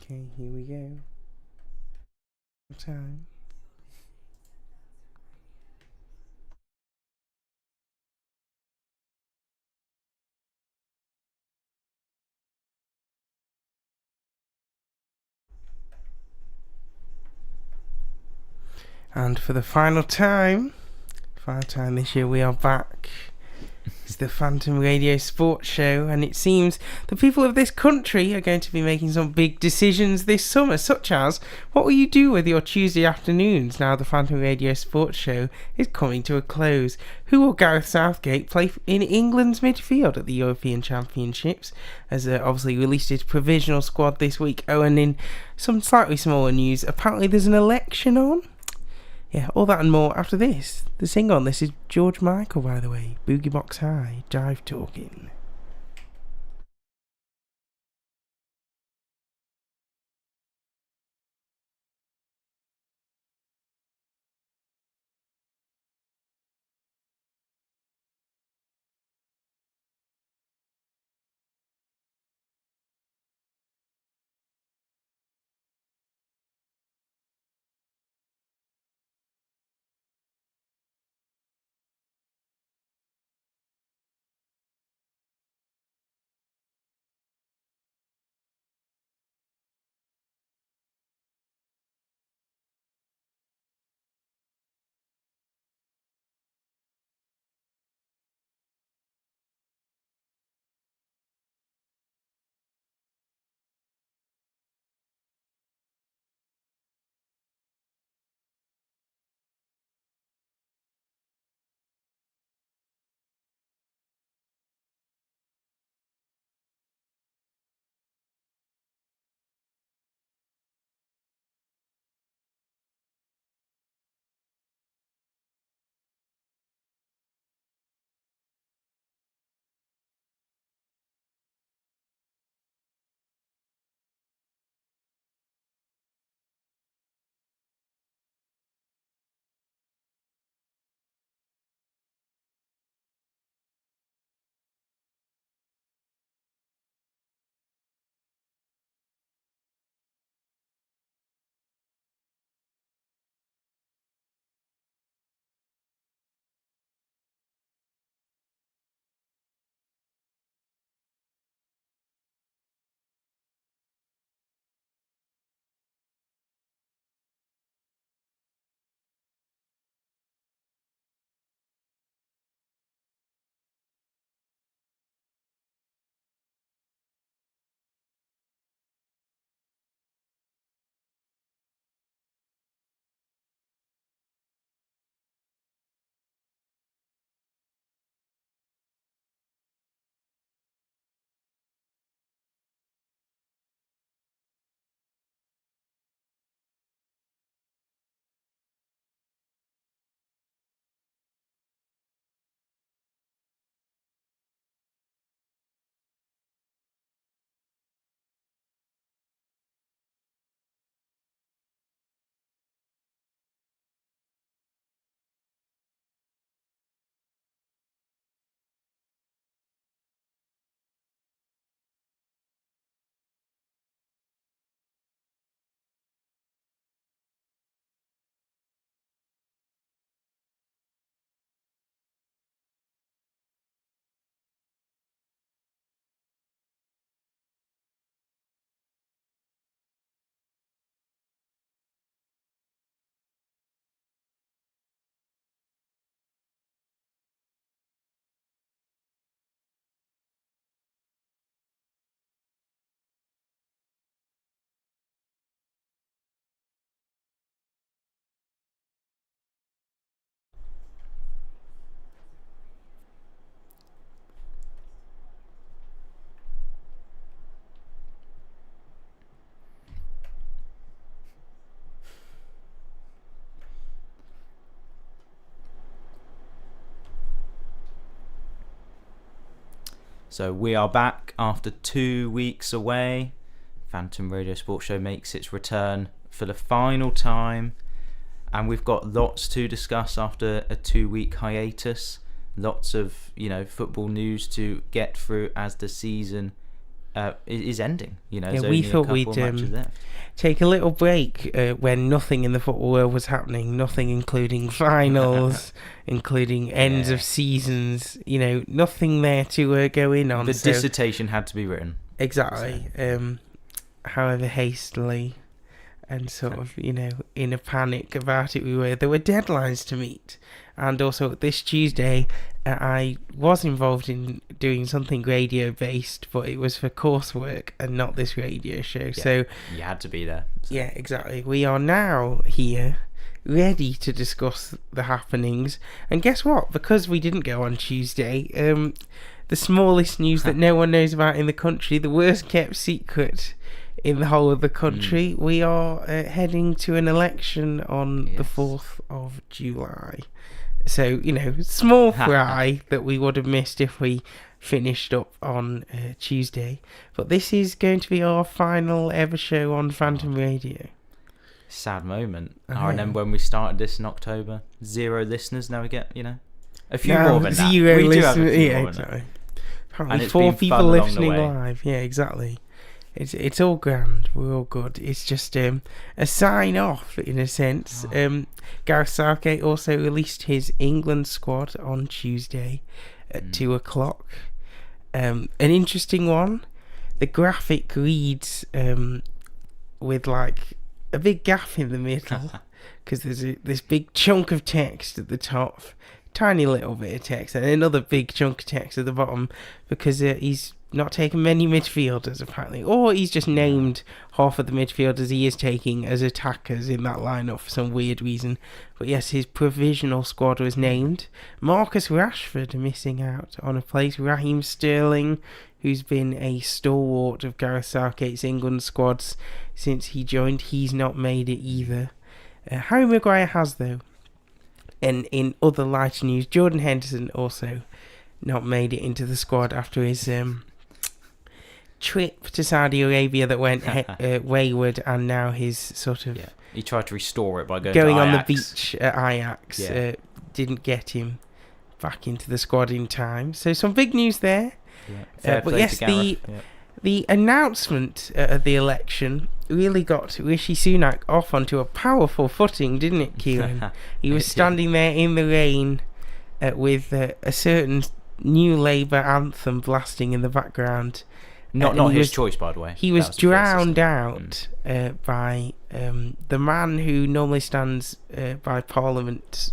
Okay, here we go. Time. And for the final time this year, we are back. It's the Phantom Radio Sports Show, and it seems the people of this country are going to be making some big decisions this summer, such as what will you do with your Tuesday afternoons now the Phantom Radio Sports Show is coming to a close? Who will Gareth Southgate play in England's midfield at the European Championships? As obviously released his provisional squad this week. Oh, and in some slightly smaller news, apparently there's an election on. Yeah, all that and more after this. The singer on this is George Michael, by the way. Boogie Box High, Jive Talking. So we are back after 2 weeks away. Phantom Radio Sports Show makes its return for the final time, and we've got lots to discuss after a 2-week hiatus. Lots of football news to get through as the season is ending. You know, Yeah, there's we only thought a couple we'd, of matches left. take a little break when nothing in the football world was happening, nothing including finals, including ends of seasons, you know, nothing there to go in on. The so, dissertation had to be written. exactly. So. However hastily and sort of, you know, in a panic about it we were. There were deadlines to meet. And also this Tuesday, I was involved in doing something radio-based, but it was for coursework and not this radio show. Yeah, so you had to be there. So. Yeah, exactly. We are now here, ready to discuss the happenings. And guess what? Because we didn't go on Tuesday, the smallest news that no one knows about in the country, the worst kept secret in the whole of the country, we are heading to an election on the 4th of July. So, you know, small fry that we would have missed if we finished up on Tuesday. But this is going to be our final ever show on Phantom Radio. Sad moment. I remember when we started this in October. 0 listeners. Now we get, you know, a few more than that. 0 We do have a listeners. few Yeah, more exactly. And Apparently it's 4 been people fun along the listening way. live. Yeah, exactly. It's all grand. We're all good. It's just a sign off in a sense. Gareth Southgate also released his England squad on Tuesday at 2 o'clock. An interesting one. The graphic reads with like a big gap in the middle because there's this big chunk of text at the top, tiny little bit of text, and another big chunk of text at the bottom because he's not taken many midfielders apparently, or he's just named half of the midfielders he is taking as attackers in that lineup for some weird reason. But yes, his provisional squad was named. Marcus Rashford missing out on a place. Raheem Sterling, who's been a stalwart of Gareth Southgate's England squads since he joined, he's not made it either. Harry Maguire has though. And in other light news, Jordan Henderson also not made it into the squad after his trip to Saudi Arabia that went wayward, and now his sort of he tried to restore it by going to on the Ajax. beach at Ajax didn't get him back into the squad in time. So some big news there. But yes, the announcement of the election really got Rishi Sunak off onto a powerful footing, didn't it, Ciaran? He was standing there in the rain with a certain New Labour anthem blasting in the background. Not his choice, by the way. He was drowned out by the man who normally stands by Parliament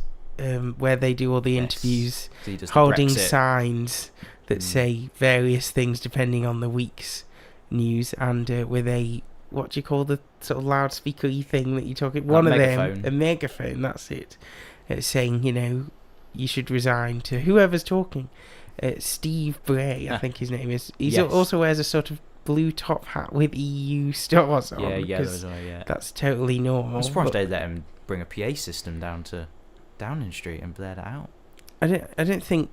where they do all the interviews, holding signs that say various things depending on the week's news, and with a, what do you call the sort of loudspeaker-y thing that you talk about? One of them, a megaphone, that's it, saying, you know, you should resign to whoever's talking. Steve Bray, I think his name is. He also wears a sort of blue top hat with EU stars on. That's totally normal. I'm surprised they let him bring a PA system down to Downing Street and blare that out. I don't think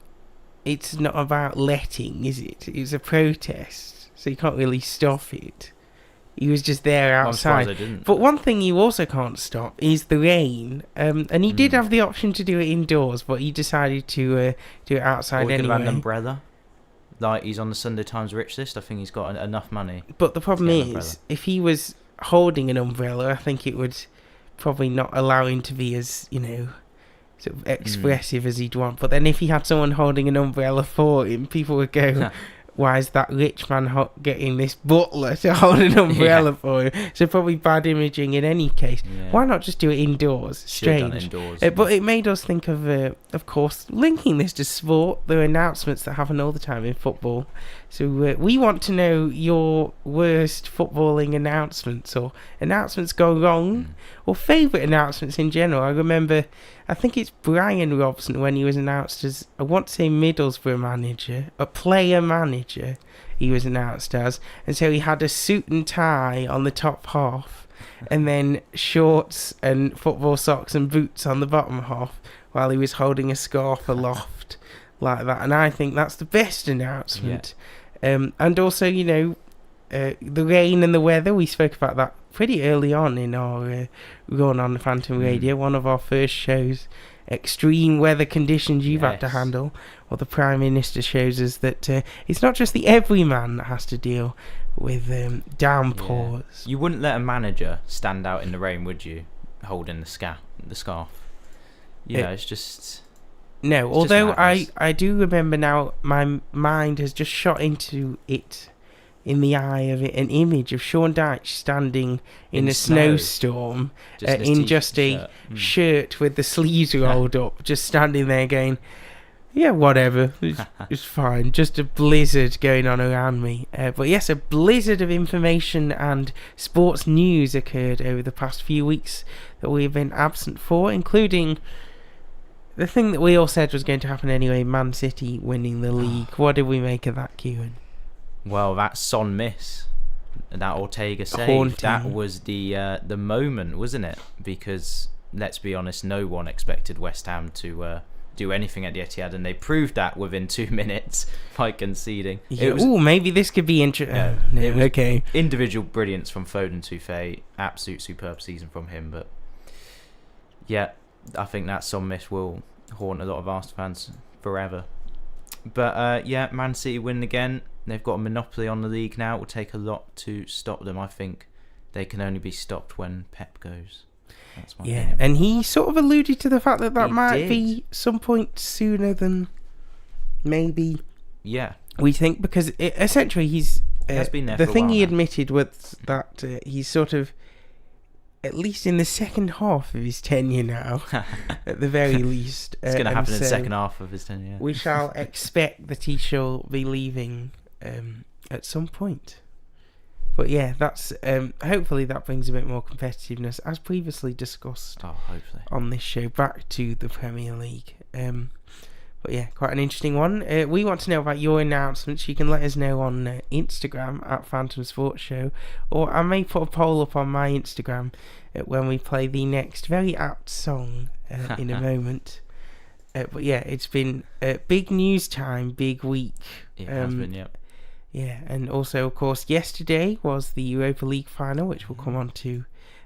it's not about letting, is it? It's a protest, so you can't really stop it. He was just there outside. I'm surprised I didn't. But one thing you also can't stop is the rain. And he did have the option to do it indoors, but he decided to do it outside anyway. Or an umbrella. Like, he's on the Sunday Times rich list. I think he's got enough money. But the problem is, if he was holding an umbrella, I think it would probably not allow him to be as, you know, sort of expressive as he'd want. But then if he had someone holding an umbrella for him, people would go, why is that rich man getting this butler to hold an umbrella for him? So probably bad imaging in any case. Why not just do it indoors? Strange. But it made us think of course, linking this to sport. There are announcements that happen all the time in football. So we want to know your worst footballing announcements, or announcements go wrong, or favourite announcements in general. I remember, I think it's Brian Robson when he was announced as, I want to say Middlesbrough manager, a player manager he was announced as, and so he had a suit and tie on the top half, and then shorts and football socks and boots on the bottom half, while he was holding a scarf aloft like that. And I think that's the best announcement. And also, you know, the rain and the weather, we spoke about that pretty early on in our run on the Phantom Radio, one of our first shows extreme weather conditions you've had to Yes. handle, or the Prime Minister shows us that it's not just the everyman that has to deal with downpours. Yeah. You wouldn't let a manager stand out in the rain, would you? Holding the scarf. You know, it's just... No, It's just although madness. I do remember now, my mind has just shot into it, in the eye of it, an image of Sean Dyche standing in In a snow. snowstorm Just in just a shirt. shirt with the sleeves rolled up, just standing there going, yeah, whatever, it's fine, just a blizzard going on around me. But yes, a blizzard of information and sports news occurred over the past few weeks that we've been absent for, including the thing that we all said was going to happen anyway, Man City winning the league. What did we make of that, Ciaran? Well, that Son miss, that Ortega save, Haunting. that was the moment, wasn't it? Because, let's be honest, no one expected West Ham to do anything at the Etihad, and they proved that within 2 minutes by conceding. Yeah, It was maybe this could be interesting. Yeah, no, it was- okay. individual brilliance from Foden Toufé, absolute superb season from him, but yeah, I think that Son miss will haunt a lot of Arsenal fans forever. But yeah, Man City win again. They've got a monopoly on the league now. It will take a lot to stop them. I think they can only be stopped when Pep goes. That's my Yeah, opinion. and he sort of alluded to the fact that He might did. be some point sooner than maybe Yeah, we think, because essentially he's He has been there the for a thing while he now. admitted was that he's sort of, at least in the second half of his tenure now, at the very least. it's going to and happen in the so second half of his tenure. we shall expect that he shall be leaving at some point. But yeah, that's hopefully that brings a bit more competitiveness, as previously discussed Oh, hopefully. on this show, back to the Premier League. But yeah, quite an interesting one. We want to know about your announcements. You can let us know on Instagram at Phantom Sports Show, or I may put a poll up on my Instagram when we play the next very apt song in a moment. But yeah, it's been big news time, big week. It has been, yep. Yeah, and also, of course, yesterday was the Europa League final, which we'll come on to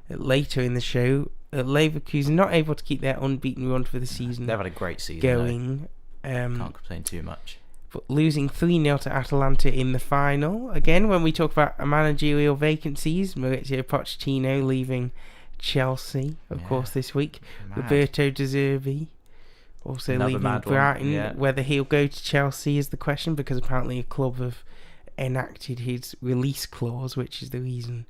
later in the show. Leverkusen not able to keep their unbeaten run for the season They've had a great season. going. Can't complain too much. But losing 3-0 to Atalanta in the final. Again, when we talk about managerial vacancies, Maurizio Pochettino leaving Chelsea, of course, this week. Mad. Roberto De Zerbi also Another leaving mad one, Brighton. yeah. Whether he'll go to Chelsea is the question, because apparently a club have enacted his release clause, which is the reason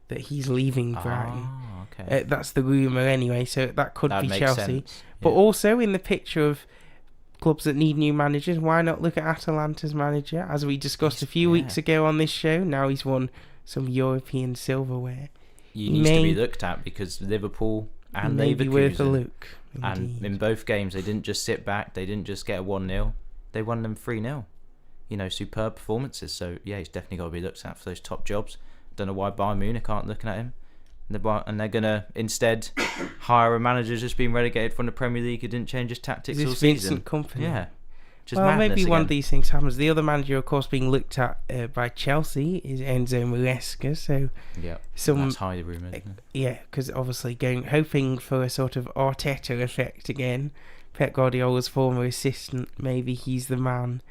that he's leaving Brighton. Oh, okay. That's the rumour anyway, so that could That be makes Chelsea. sense. But Yeah. also in the picture of clubs that need new managers, why not look at Atalanta's manager? As we discussed a few weeks ago on this show, now he's won some European silverware. He needs to be looked at, because Liverpool and May be worth a Leverkusen, look. and Indeed. in both games they didn't just sit back, they didn't just get a 1-0, they won them 3-0. You know, superb performances. So yeah, he's definitely got to be looked at for those top jobs. Don't know why Bayern Munich aren't looking at him. And they're gonna instead hire a manager just being relegated from the Premier League who didn't change his tactics Is all this season. Vincent Kompany? Yeah, just Well, madness maybe one of again. these things happens. The other manager, of course, being looked at by Chelsea is Enzo Maresca. So Yeah, some that's highly rumoured. Isn't it? yeah, because obviously hoping for a sort of Arteta effect again. Pep Guardiola's former assistant, maybe he's the man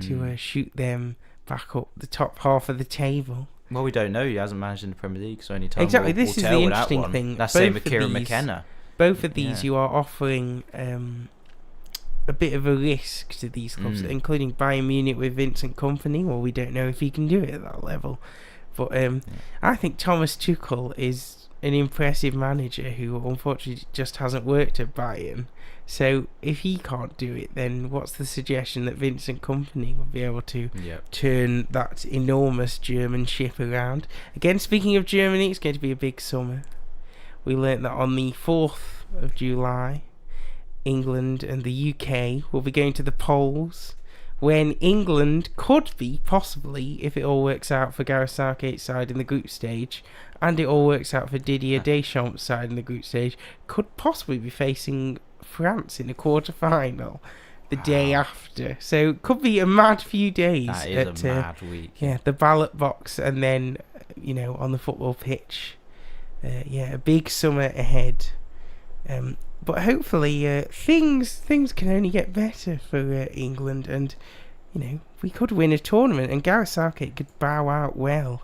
to shoot them back up the top half of the table. Well, we don't know. He hasn't managed in the Premier League, so only time Exactly, will this is tell the with that interesting one. thing. That's the same Both with of Kieran these- McKenna. Both of these Yeah. you are offering a bit of a risk to these clubs, including Bayern Munich with Vincent Kompany. Well, we don't know if he can do it at that level. But I think Thomas Tuchel is an impressive manager who unfortunately just hasn't worked at Bayern. So if he can't do it, then what's the suggestion that Vincent Kompany will be able to turn that enormous German ship around? Again, speaking of Germany, it's going to be a big summer. We learnt that on the 4th of July, England and the UK will be going to the polls, when England could be, possibly, if it all works out for Gareth Southgate's side in the group stage, and it all works out for Didier Deschamps' side in the group stage, could possibly be facing France in a quarter-final the day after. So it could be a mad few days. That is a mad week. Yeah, the ballot box, and then, on the football pitch. A big summer ahead. but hopefully things can only get better for England, and we could win a tournament, and Gareth Southgate could bow out well.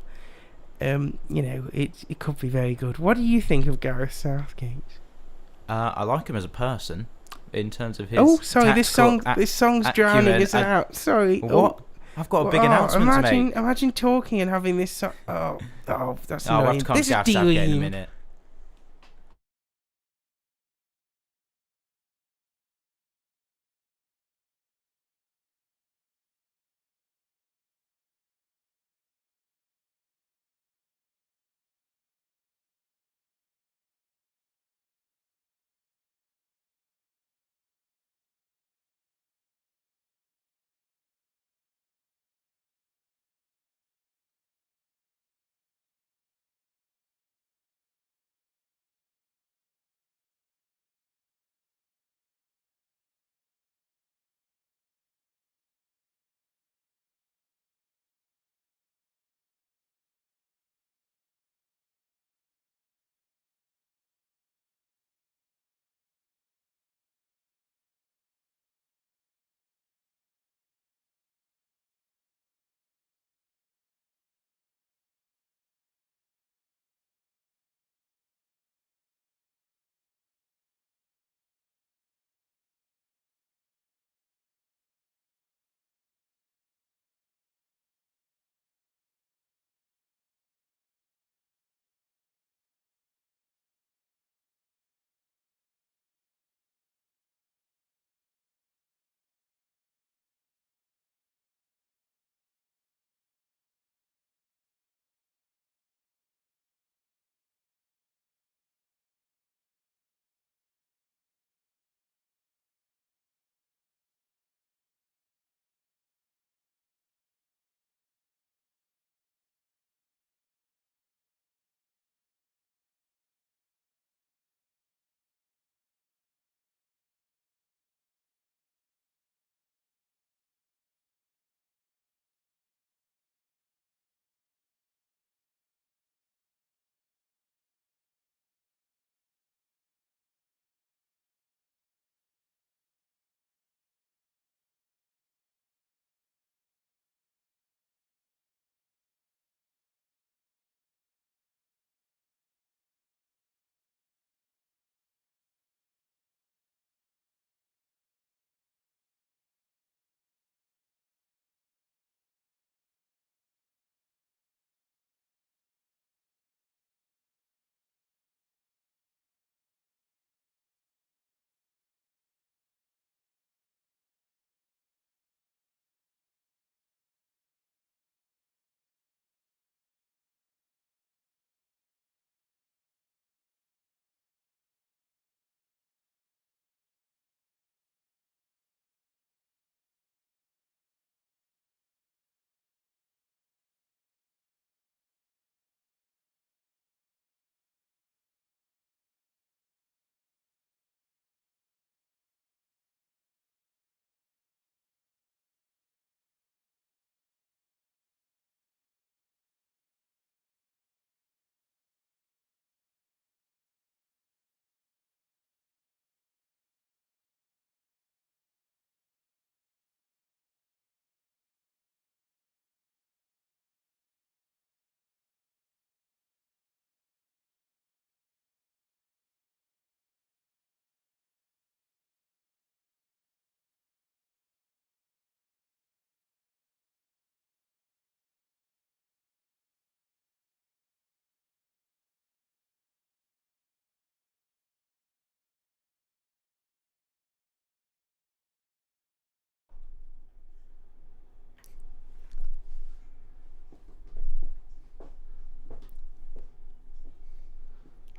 It could be very good. What do you think of Gareth Southgate? I like him as a person, in terms of his. Oh, sorry, this song's acumen. drowning us out. Sorry. What? I've got a big announcement to make. Imagine talking and having this song. Oh, that's annoying. I'll have to come This to Gareth is Southgate in a Dean. minute.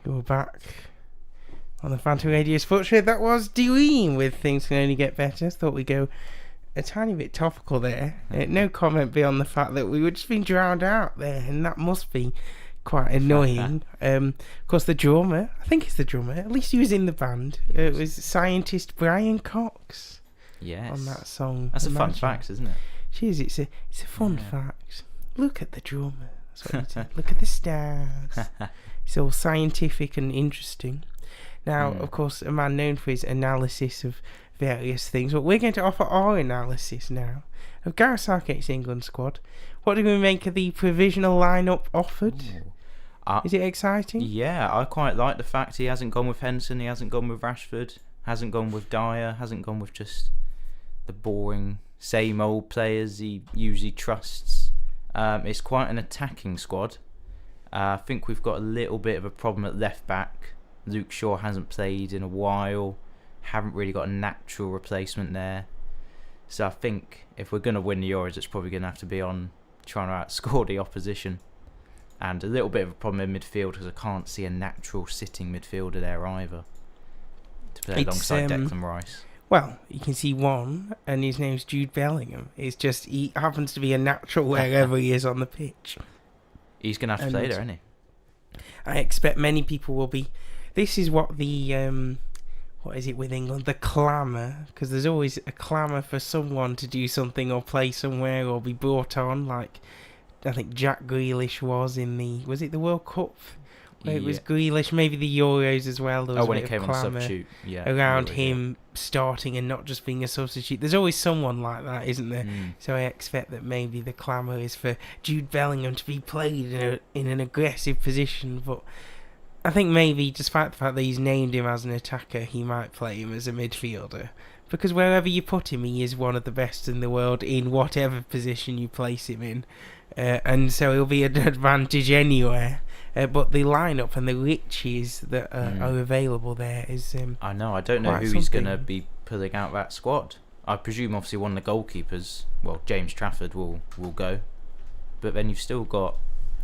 We're back on the Phantom Radio Sports Show. That was Dean with Things Can Only Get Better. Thought we'd go a tiny bit topical there. No comment beyond the fact that we were just being drowned out there, and that must be quite annoying. Of course, the drummer, I think it's the drummer, at least he was in the band. It was scientist Brian Cox. Yes. On that song. That's a fun fact, isn't it? Cheers, it's a fun fact. Look at the drummer. That's what he said. Look at the stars. It's all scientific and interesting. Now, of course, a man known for his analysis of various things, but we're going to offer our analysis now of Gareth Southgate's England squad. What do we make of the provisional lineup offered? Is it exciting? Yeah, I quite like the fact he hasn't gone with Henderson, he hasn't gone with Rashford, hasn't gone with Dyer, hasn't gone with just the boring, same old players he usually trusts. It's quite an attacking squad. I think we've got a little bit of a problem at left back. Luke Shaw hasn't played in a while, haven't really got a natural replacement there. So I think if we're going to win the Euros, it's probably going to have to be on trying to outscore the opposition. And a little bit of a problem in midfield because I can't see a natural sitting midfielder there either to play alongside Declan Rice. Well, you can see one, and his name's Jude Bellingham. It's just he happens to be a natural wherever he is on the pitch. He's going to have to play there, isn't he? I expect many people will be. This is what the what is it with England? The clamour, because there's always a clamour for someone to do something or play somewhere or be brought on. Like I think Jack Grealish was in was it the World Cup? Where it was Grealish, maybe the Euros as well. There was when a it bit came of on clamour substitute, around him starting and not just being a substitute. There's always someone like that, isn't there? So I expect that maybe the clamour is for Jude Bellingham to be played in an aggressive position, but I think maybe, despite the fact that he's named him as an attacker, he might play him as a midfielder. Because wherever you put him, he is one of the best in the world in whatever position you place him in. And so he'll be an advantage anywhere. But the lineup and the riches that are available there is I know. I don't know who he's going to be pulling out that squad. I presume obviously one of the goalkeepers, well, James Trafford will go. But then you've still got,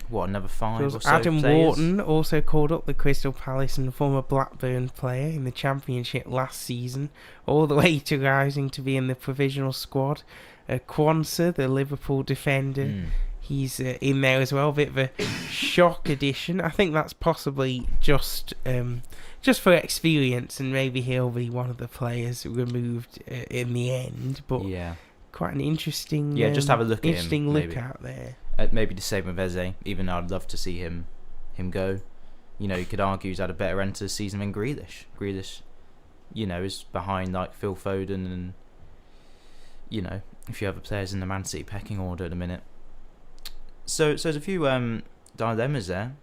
another 5 or so Adam players? Wharton also called up the Crystal Palace and former Blackburn player in the Championship last season, all the way to rising to be in the provisional squad. Kwanzaa, the Liverpool defender, he's in there as well. A bit of a shock addition. I think that's possibly just for experience, and maybe he'll be one of the players removed in the end. But quite an interesting, just have a look at him. Look out there. Maybe the same with Eze, even though I'd love to see him go. You know, you could argue he's had a better end to the season than Grealish. Grealish, is behind like Phil Foden and, a few other players in the Man City pecking order at the minute. So there's a few dilemmas there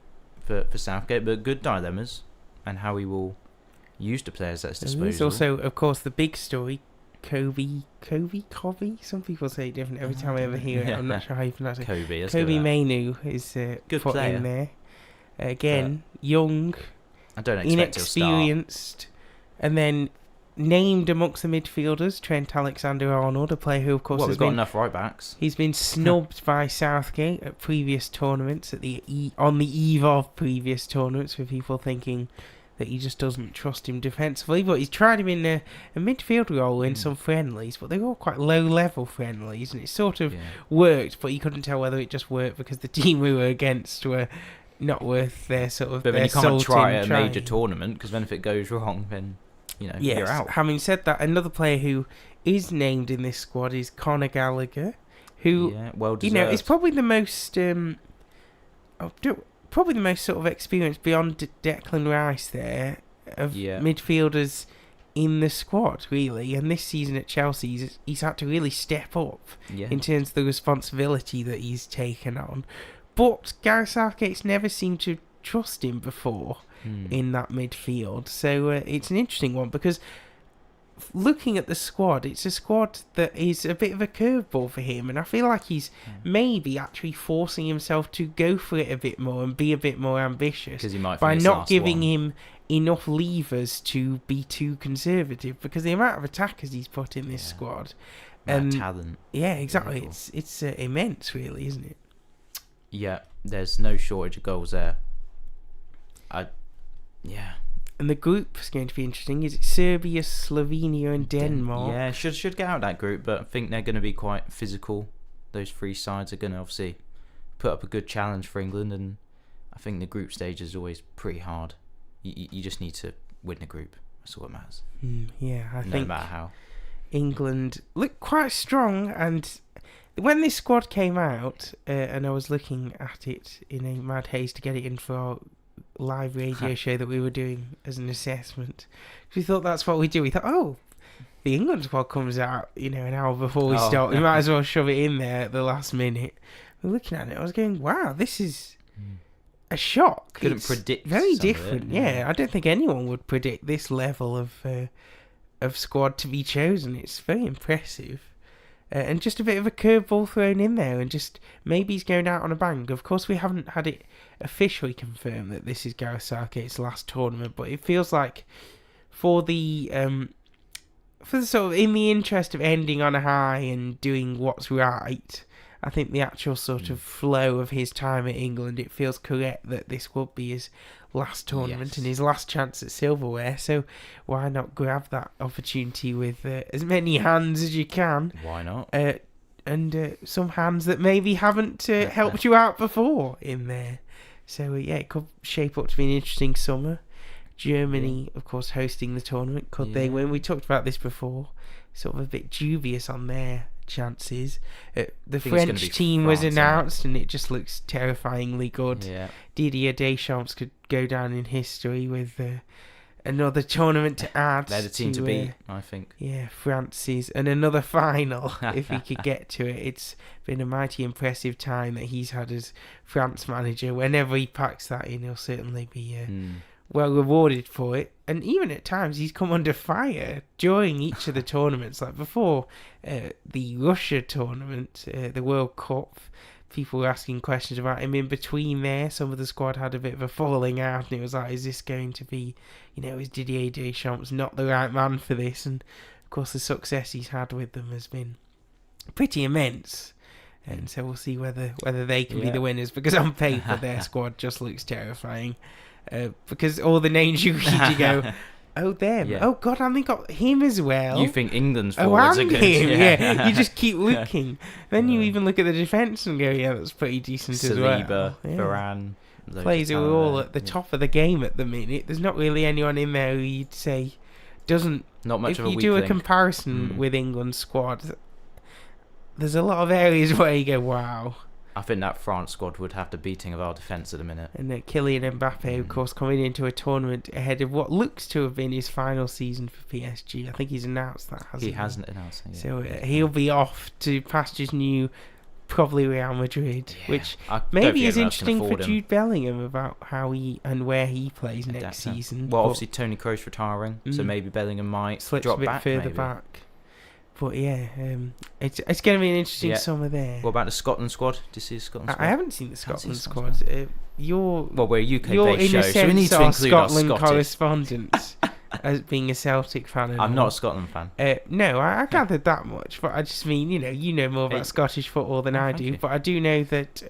for Southgate, but good dilemmas, and how he will use the players at his disposal. There's also, of course, the big story, Kobe. Some people say it different every time I ever hear it. I'm not sure how you pronounce it. Kobe Mainu is good put player in there. Again, young, I don't expect inexperienced, and then named amongst the midfielders, Trent Alexander-Arnold, a player who, of course, we've got enough right backs. He's been snubbed by Southgate at previous tournaments, on the eve of previous tournaments, with people thinking that he just doesn't trust him defensively. But he's tried him in a midfield role in some friendlies, but they're all quite low-level friendlies, and it sort of worked, but you couldn't tell whether it just worked because the team we were against were not worth their sort of. But then you can't try at a major tournament, because then if it goes wrong, then you're out. Having said that, another player who is named in this squad is Conor Gallagher, who well deserved. Is probably the most sort of experienced beyond Declan Rice there of midfielders in the squad, really. And this season at Chelsea, he's had to really step up in terms of the responsibility that he's taken on. But Gareth Southgate's never seemed to trust him before in that midfield. So it's an interesting one, because looking at the squad, it's a squad that is a bit of a curveball for him, and I feel like he's maybe actually forcing himself to go for it a bit more and be a bit more ambitious by not giving him enough levers to be too conservative, because the amount of attackers he's put in this squad and talent, exactly, it's immense, really, isn't it? There's no shortage of goals there. And the group is going to be interesting. Is it Serbia, Slovenia and Denmark? Should get out of that group, but I think they're going to be quite physical. Those three sides are going to obviously put up a good challenge for England, and I think the group stage is always pretty hard. You just need to win the group. That's all that matters. I think no matter how. England looked quite strong, and when this squad came out, and I was looking at it in a mad haze to get it in for our live radio show that we were doing as an assessment. We thought that's what we do. We thought, oh, the England squad comes out, an hour before we start. We might as well shove it in there at the last minute. We're looking at it. I was going, wow, this is a shock. Couldn't predict. Very different. Yeah, I don't think anyone would predict this level of squad to be chosen. It's very impressive. And just a bit of a curveball thrown in there, and just maybe he's going out on a bang. Of course, we haven't had it officially confirmed that this is Gareth Southgate's last tournament, but it feels like for the sort of in the interest of ending on a high and doing what's right, I think the actual sort of flow of his time at England, it feels correct that this would be his last tournament and his last chance at silverware. So why not grab that opportunity with as many hands as you can? Why not? And some hands that maybe haven't helped you out before in there. So it could shape up to be an interesting summer. Germany, of course, hosting the tournament. Could they win? We talked about this before. Sort of a bit dubious on their chances. The French team was announced, and it just looks terrifyingly good. Yeah. Didier Deschamps could go down in history with another tournament to add. They're the team to beat, I think. Yeah, France's, and another final if he could get to it. It's been a mighty impressive time that he's had as France manager. Whenever he packs that in, he'll certainly be well rewarded for it. And even at times he's come under fire during each of the tournaments, like before the Russia tournament, the World Cup. People were asking questions about him in between there. Some of the squad had a bit of a falling out, and it was like, is this going to be, is Didier Deschamps not the right man for this? And of course the success he's had with them has been pretty immense. And so we'll see whether they can be the winners, because on paper their squad just looks terrifying. Because all the names you read, you go, oh, them. Yeah. Oh, God, and they got him as well. You think England's forwards are good. Him. Yeah. You just keep looking. Then you even look at the defence and go, yeah, that's pretty decent as well. Saliba, Varane. Players who are all at the top of the game at the minute. There's not really anyone in there who you'd say doesn't... Not much of a weak If you do link. A comparison with England's squad, there's a lot of areas where you go, wow. I think that France squad would have the beating of our defence at the minute. And Kylian Mbappe, of course, coming into a tournament ahead of what looks to have been his final season for PSG. I think he's announced that, hasn't he? He hasn't announced it yet. So he'll be off to pastures new, probably Real Madrid, which maybe is interesting for Jude Bellingham about how he and where he plays next season. Well, obviously Toni Kroos retiring, so maybe Bellingham might drop a bit back further back. But it's going to be an interesting summer there. What about the Scotland squad? Do you see the Scotland squad? I haven't seen the Scotland squad. We're a you're UK-based show, so we need to include Scotland our Scottish correspondent as being a Celtic fan. I'm not a Scotland fan. No, I gathered that much, but I just mean, you know more about Scottish football than I do. But I do know that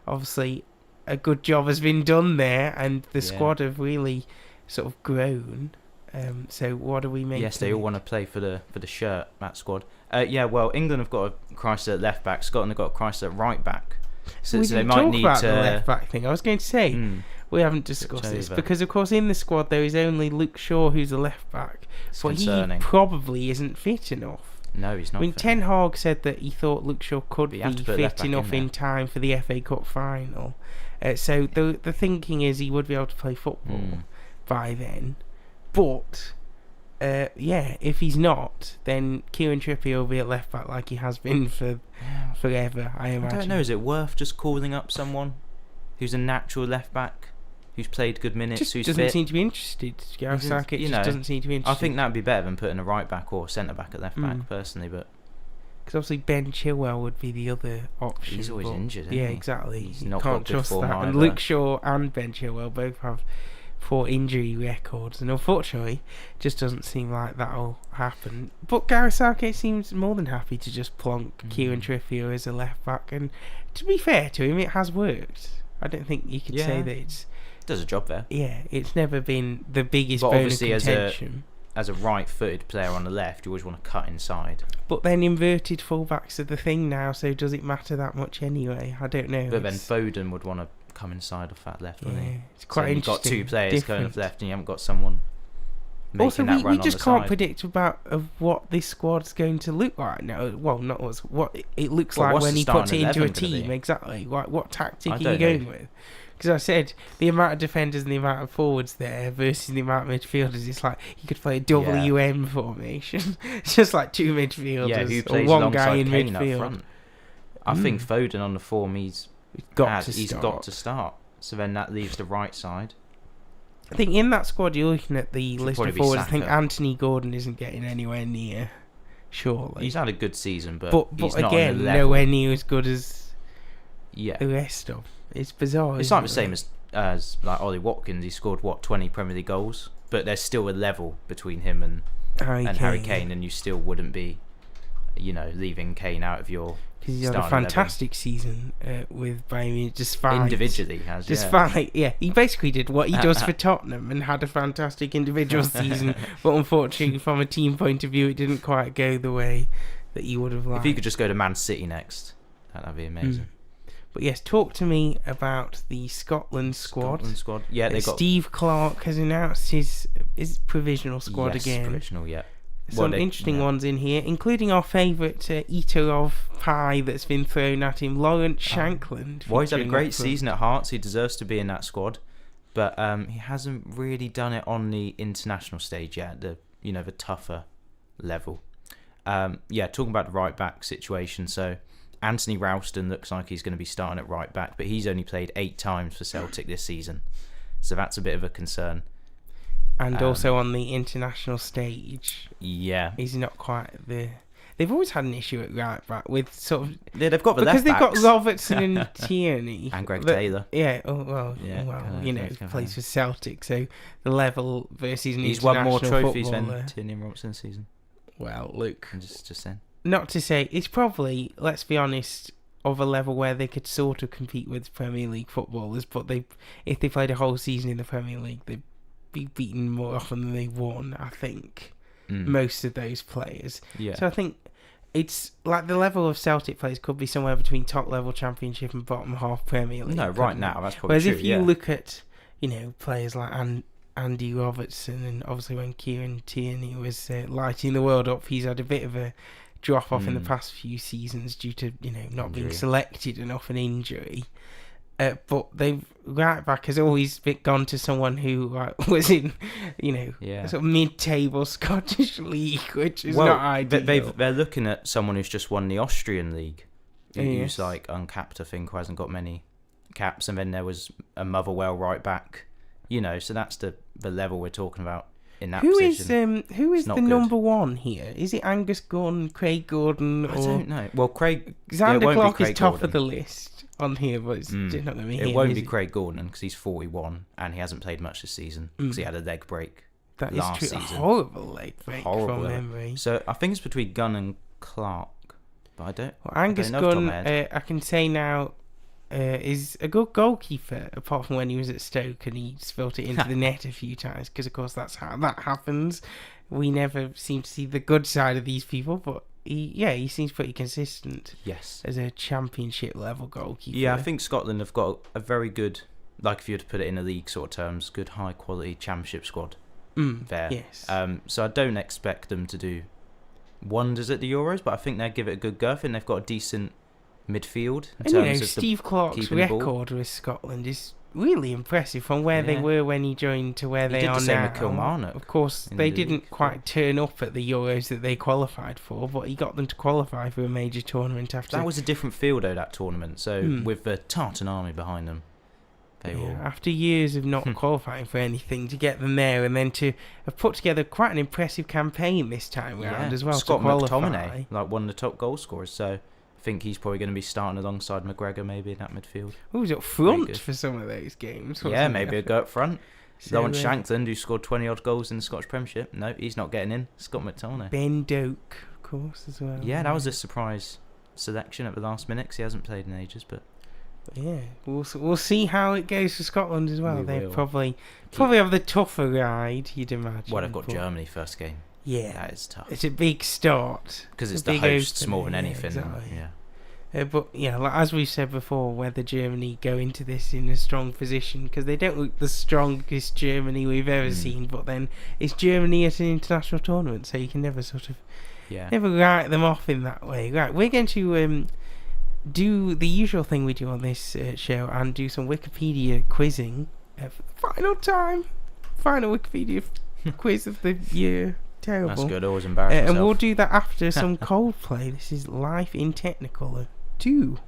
obviously a good job has been done there, and the squad have really sort of grown. So what do we make? Yes, they all want to play for the shirt, that squad. Well, England have got a crisis at left back. Scotland have got a crisis at right back. So they might need about the left back thing. I was going to say we haven't discussed this because, of course, in the squad there is only Luke Shaw who's a left back, but he probably isn't fit enough. No, he's not. I mean, Ten Hag said that he thought Luke Shaw could be fit enough in time for the FA Cup final. So the thinking is he would be able to play football by then. But, if he's not, then Kieran Trippier will be at left back like he has been for forever, I imagine. I don't know, is it worth just calling up someone who's a natural left back, who's played good minutes, who's doesn't fit? Seem to be interested. Gareth Southgate just doesn't seem to be interested. I think that would be better than putting a right back or centre back at left back, personally, but... Because obviously Ben Chilwell would be the other option. He's always injured, isn't he? Yeah, exactly. He's you not can't got trust that. Either. And Luke Shaw and Ben Chilwell both have poor injury records, and unfortunately just doesn't seem like that'll happen. But Gareth Southgate seems more than happy to just plonk Kieran Trippier as a left back, and to be fair to him, it has worked. I don't think you could say that it's does a job there. Yeah, it's never been the biggest bone of contention. As a right-footed player on the left, you always want to cut inside. But then inverted fullbacks are the thing now, so does it matter that much anyway? I don't know. But then Foden would want to come inside off that left, wouldn't he? It's quite interesting. You've got two players going off left, and you haven't got someone making also, that run on the side. we just can't predict of what this squad's going to look like now. Well, not what it looks like when he puts it into a team. Exactly. What tactic are you going with? Because I said the amount of defenders and the amount of forwards there versus the amount of midfielders, it's like you could play a WM formation. It's just like two midfielders who or plays one guy alongside in Kane up midfield. front? I think Foden on the form he's got to start. So then that leaves the right side. I think in that squad you're looking at the list of forwards. I think Saka. Anthony Gordon isn't getting anywhere near. Surely He's had a good season, but but he's not again, on the level. nowhere near as good as the rest of. It's bizarre. It's like the same as like Ollie Watkins. He scored 20 Premier League goals, but there's still a level between him and Harry Kane, and you still wouldn't be, leaving Kane out of your. Because he's had a fantastic season with Bayern Munich, despite individually he basically did what he does for Tottenham and had a fantastic individual season, but unfortunately from a team point of view it didn't quite go the way that you would have liked. If he could just go to Man City next, that'd be amazing. But yes, talk to me about the Scotland squad. Yeah, they got Steve Clarke has announced his provisional squad again. Provisional, yeah. Some interesting ones in here, including our favourite eater of pie that's been thrown at him, Lawrence Shankland. Well, he's had a great season at Hearts. He deserves to be in that squad, but he hasn't really done it on the international stage yet. The tougher level. Talking about the right back situation. So Anthony Ralston looks like he's going to be starting at right back, but he's only played 8 times for Celtic this season, so that's a bit of a concern. And also on the international stage, he's not quite the. They've always had an issue at right back with sort of. Yeah, they've got the because left they've backs. got Robertson and Tierney and Greg Taylor. Yeah. Oh well. Yeah, Plays for Celtic, so the level versus an he's international won more trophies footballer. than Tierney and Robertson this season. Well, look. I'm just saying. Not to say it's probably, let's be honest, of a level where they could sort of compete with Premier League footballers, but if they played a whole season in the Premier League, they'd be beaten more often than they won, I think. Most of those players. Yeah. So I think it's like the level of Celtic players could be somewhere between top level Championship and bottom half Premier League. No, right now that's probably whereas true. If you look at players like Andy Robertson, and obviously when Kieran Tierney was lighting the world up, he's had a bit of a drop off in the past few seasons due to not being selected enough and injury. But they've right back has always gone to someone who was in sort of mid-table Scottish league, which is not ideal. They're looking at someone who's just won the Austrian league, who's like uncapped, I think, who hasn't got many caps, and then there was a Motherwell right back, so that's the level we're talking about in that position. Who is the number one here? Is it Angus Gordon, Craig Gordon, or I don't know. Well, Xander Clark is top of the list on here, but it's not going to be him. It won't be Craig Gordon because he's 41 and he hasn't played much this season because he had a leg break last season. A horrible leg break from memory. So I think it's between Gunn and Clark, but I don't. Well, Angus Gunn, I can say now, is a good goalkeeper, apart from when he was at Stoke and he spilt it into the net a few times, because of course that's how that happens. We never seem to see the good side of these people, but he seems pretty consistent. Yes, as a Championship level goalkeeper. Yeah, I think Scotland have got a very good, like if you were to put it in a league sort of terms, good high quality Championship squad there. Yes. So I don't expect them to do wonders at the Euros, but I think they'll give it a good go. I think they've got a decent midfield in terms of Steve Clarke's record with Scotland is really impressive from where they were when he joined to where they are now. He did the same with Kilmarnock. Of course, they didn't quite turn up at the Euros that they qualified for, but he got them to qualify for a major tournament after. That was a different field, though, that tournament. So with the Tartan Army behind them, after years of not qualifying for anything, to get them there and then to have put together quite an impressive campaign this time round as well. Scott to qualify. McTominay, like one of the top goal scorers, so I think he's probably going to be starting alongside McGregor maybe in that midfield. Who was up front for some of those games? Yeah, maybe a go up front. Lawrence Shankland, who scored 20 odd goals in the Scottish Premiership. No, he's not getting in. Scott McTominay. Ben Doak, of course, as well. Yeah, that was a surprise selection at the last minute because he hasn't played in ages, but yeah, we'll see how it goes for Scotland as well. They probably have the tougher ride, you'd imagine. Well, they've got Germany first game. Yeah, that is tough. It's a big start because it's the hosts more than anything. Exactly. But like, as we said before, whether Germany go into this in a strong position, because they don't look the strongest Germany we've ever seen, but then it's Germany at an international tournament, so you can never sort of never write them off in that way. Right, we're going to do the usual thing we do on this show and do some Wikipedia quizzing for the final time. Final Wikipedia quiz of the year. Terrible. That's good. Always embarrass myself. And we'll do that after some Coldplay. This is Life in Technicolor 2.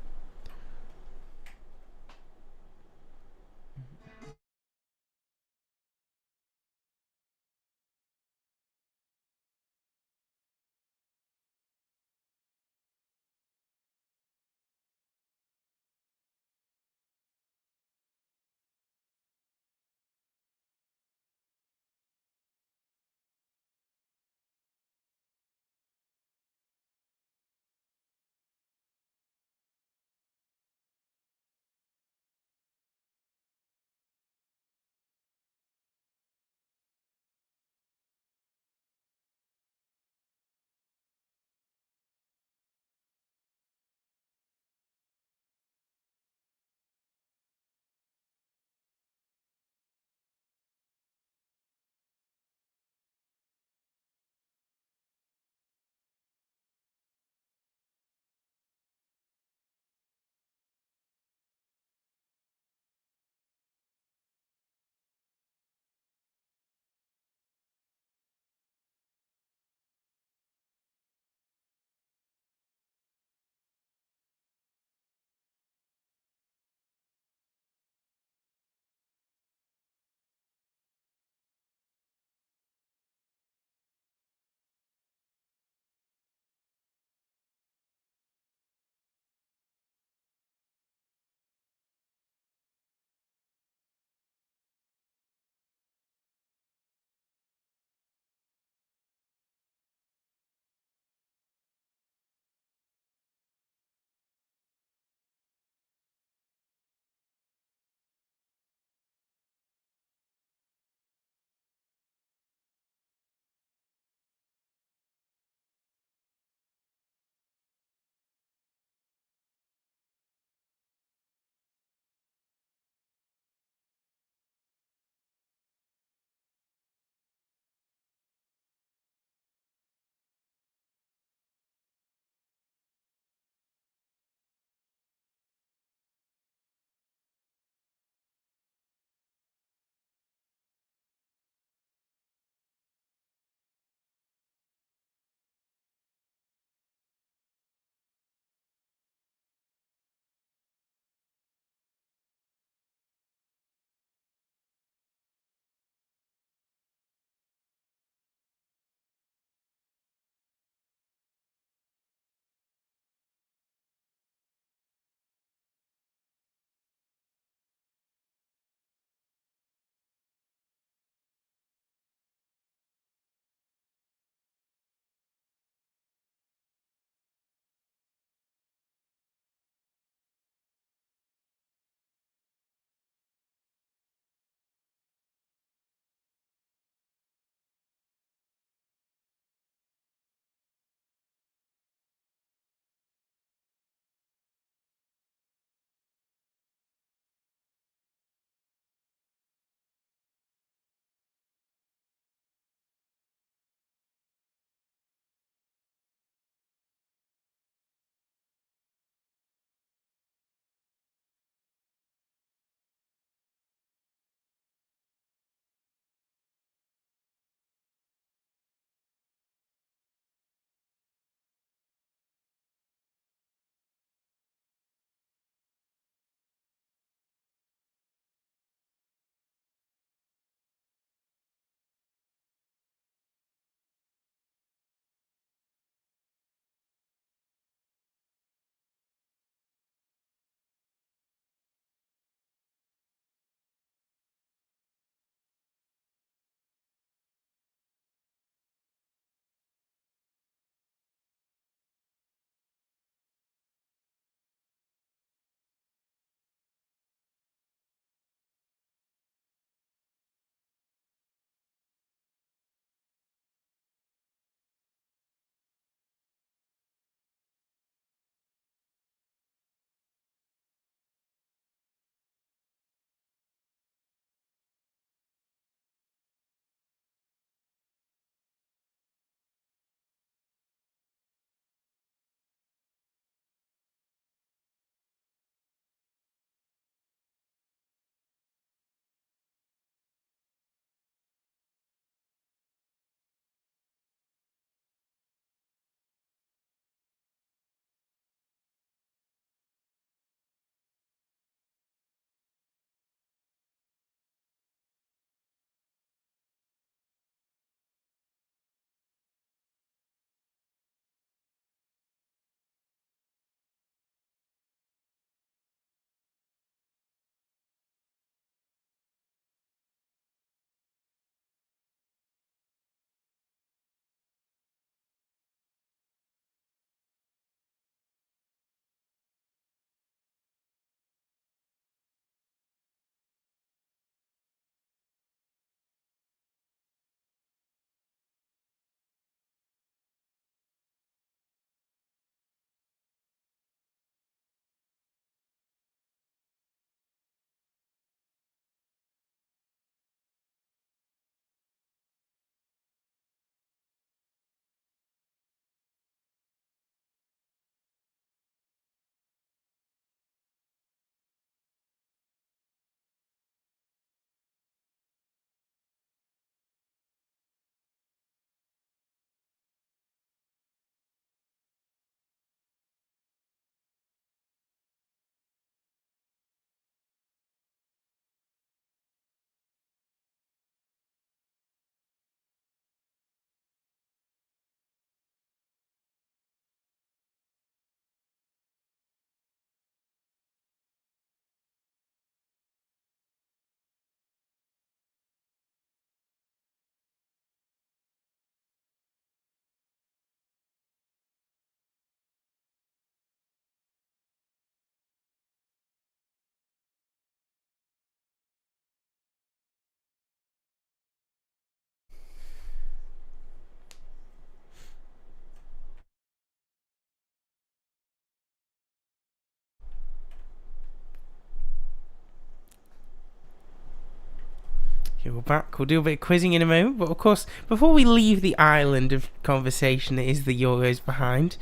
Okay, we're back. We'll do a bit of quizzing in a moment, but of course, before we leave the island of conversation that is the Euros behind,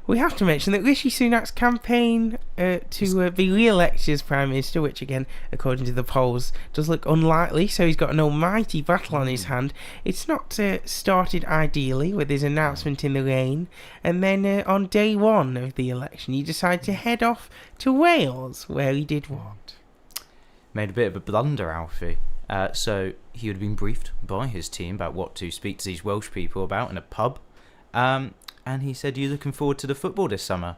we have to mention that Rishi Sunak's campaign to be re-elected as Prime Minister, which again, according to the polls, does look unlikely, so he's got an almighty battle on his hand. It's not started ideally with his announcement in the rain, and then on day one of the election, he decided to head off to Wales, where he did what? Made a bit of a blunder, Alfie. So he would have been briefed by his team about what to speak to these Welsh people about in a pub. And he said, "You're looking forward to the football this summer."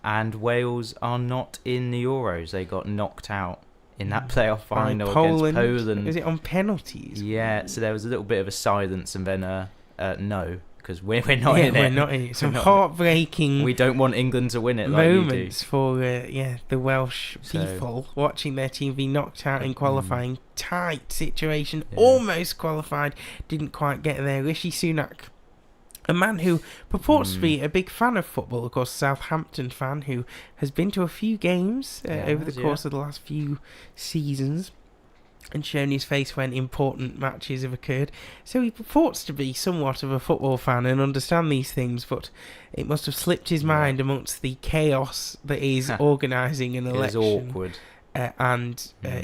And Wales are not in the Euros. They got knocked out in that playoff final against Poland. Is it on penalties? Yeah, so there was a little bit of a silence and then no, because we're not in it. We're not in it. Some heartbreaking we don't want England to win it like moments for the Welsh people watching their team be knocked out in qualifying. Tight situation, almost qualified, didn't quite get there. Rishi Sunak, a man who purports to be a big fan of football, of course, Southampton fan, who has been to a few games over the course of the last few seasons and shown his face when important matches have occurred. So he purports to be somewhat of a football fan and understand these things, but it must have slipped his mind amongst the chaos that is organising an election. It is awkward.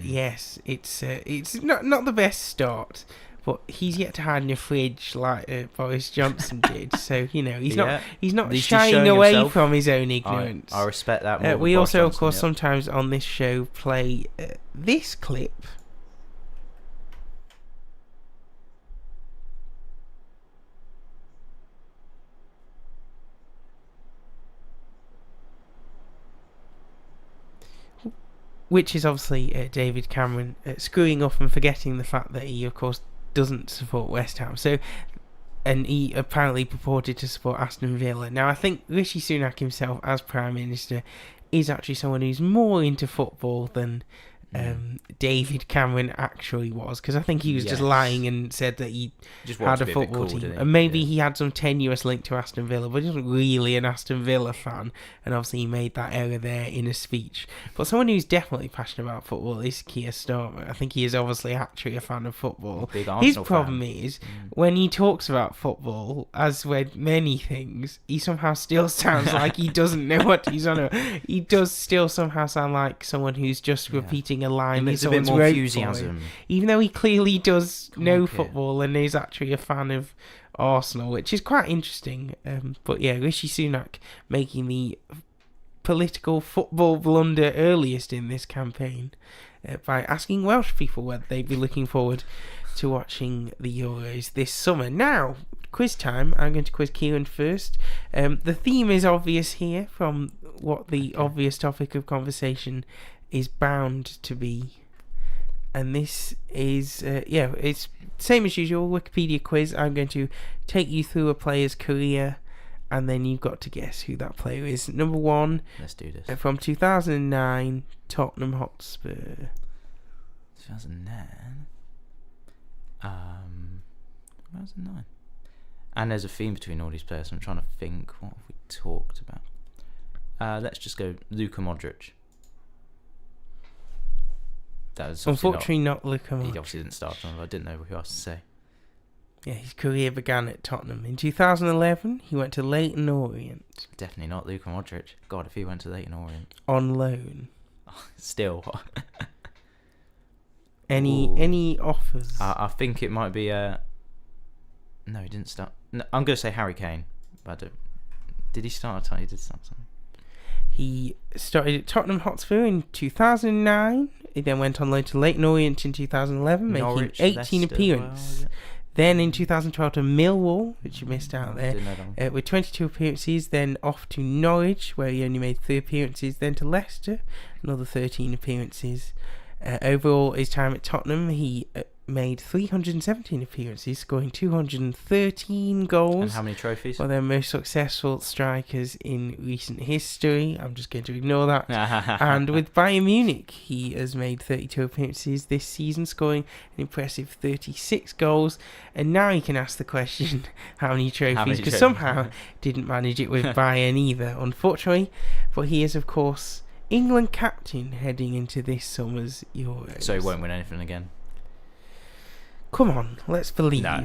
Yes, it's not the best start. But he's yet to hide in a fridge like Boris Johnson did. So, he's not shying away from his own ignorance. I respect that more. We also, of course, sometimes on this show play this clip. Which is obviously David Cameron screwing up and forgetting the fact that he, of course, doesn't support West Ham. And he apparently purported to support Aston Villa. Now, I think Rishi Sunak himself, as Prime Minister, is actually someone who's more into football than David Cameron actually was, because I think he was just lying and said that he just had a football team, and maybe he had some tenuous link to Aston Villa, but he wasn't really an Aston Villa fan, and obviously he made that error there in a speech. But someone who's definitely passionate about football is Keir Starmer. I think he is obviously actually a fan of football. His problem is when he talks about football, as with many things, he somehow still sounds like he doesn't know what he's on about. He does still somehow sound like someone who's just repeating a line that someone's more wrote enthusiasm. for him, even though he clearly does know football and is actually a fan of Arsenal, which is quite interesting. But yeah, Rishi Sunak making the political football blunder earliest in this campaign by asking Welsh people whether they'd be looking forward to watching the Euros this summer. Now, quiz time. I'm going to quiz Ciaran first. The theme is obvious here from what the obvious topic of conversation is bound to be, and this is it's same as usual, Wikipedia quiz. I'm going to take you through a player's career, and then you've got to guess who that player is. Number one, let's do this. From 2009, Tottenham Hotspur. 2009. 2009. And there's a theme between all these players, so I'm trying to think, what have we talked about? Let's just go Luka Modric. That was unfortunately not Luka Modric. He obviously didn't start on, I didn't know who else to say. Yeah, his career began at Tottenham. In 2011, he went to Leyton Orient. Definitely not Luka Modric. God, if he went to Leyton Orient. On loan. Still. Any offers? I think it might be... No, he didn't start. No, I'm going to say Harry Kane. But I don't... Did he start at Tottenham? He did start something. He started at Tottenham Hotspur in 2009. He then went on loan to Leyton Orient in 2011, Norwich, making 18 appearances. Then in 2012 to Millwall, which you missed out there, with 22 appearances. Then off to Norwich, where he only made 3 appearances. Then to Leicester, another 13 appearances. Overall, his time at Tottenham, he made 317 appearances, scoring 213 goals. And how many trophies? One of their most successful strikers in recent history. I'm just going to ignore that. And with Bayern Munich, he has made 32 appearances this season, scoring an impressive 36 goals. And now you can ask the question, how many trophies? Because somehow didn't manage it with Bayern either, unfortunately. But he is, of course, England captain heading into this summer's Euros. So he won't win anything again? Come on, let's believe. No.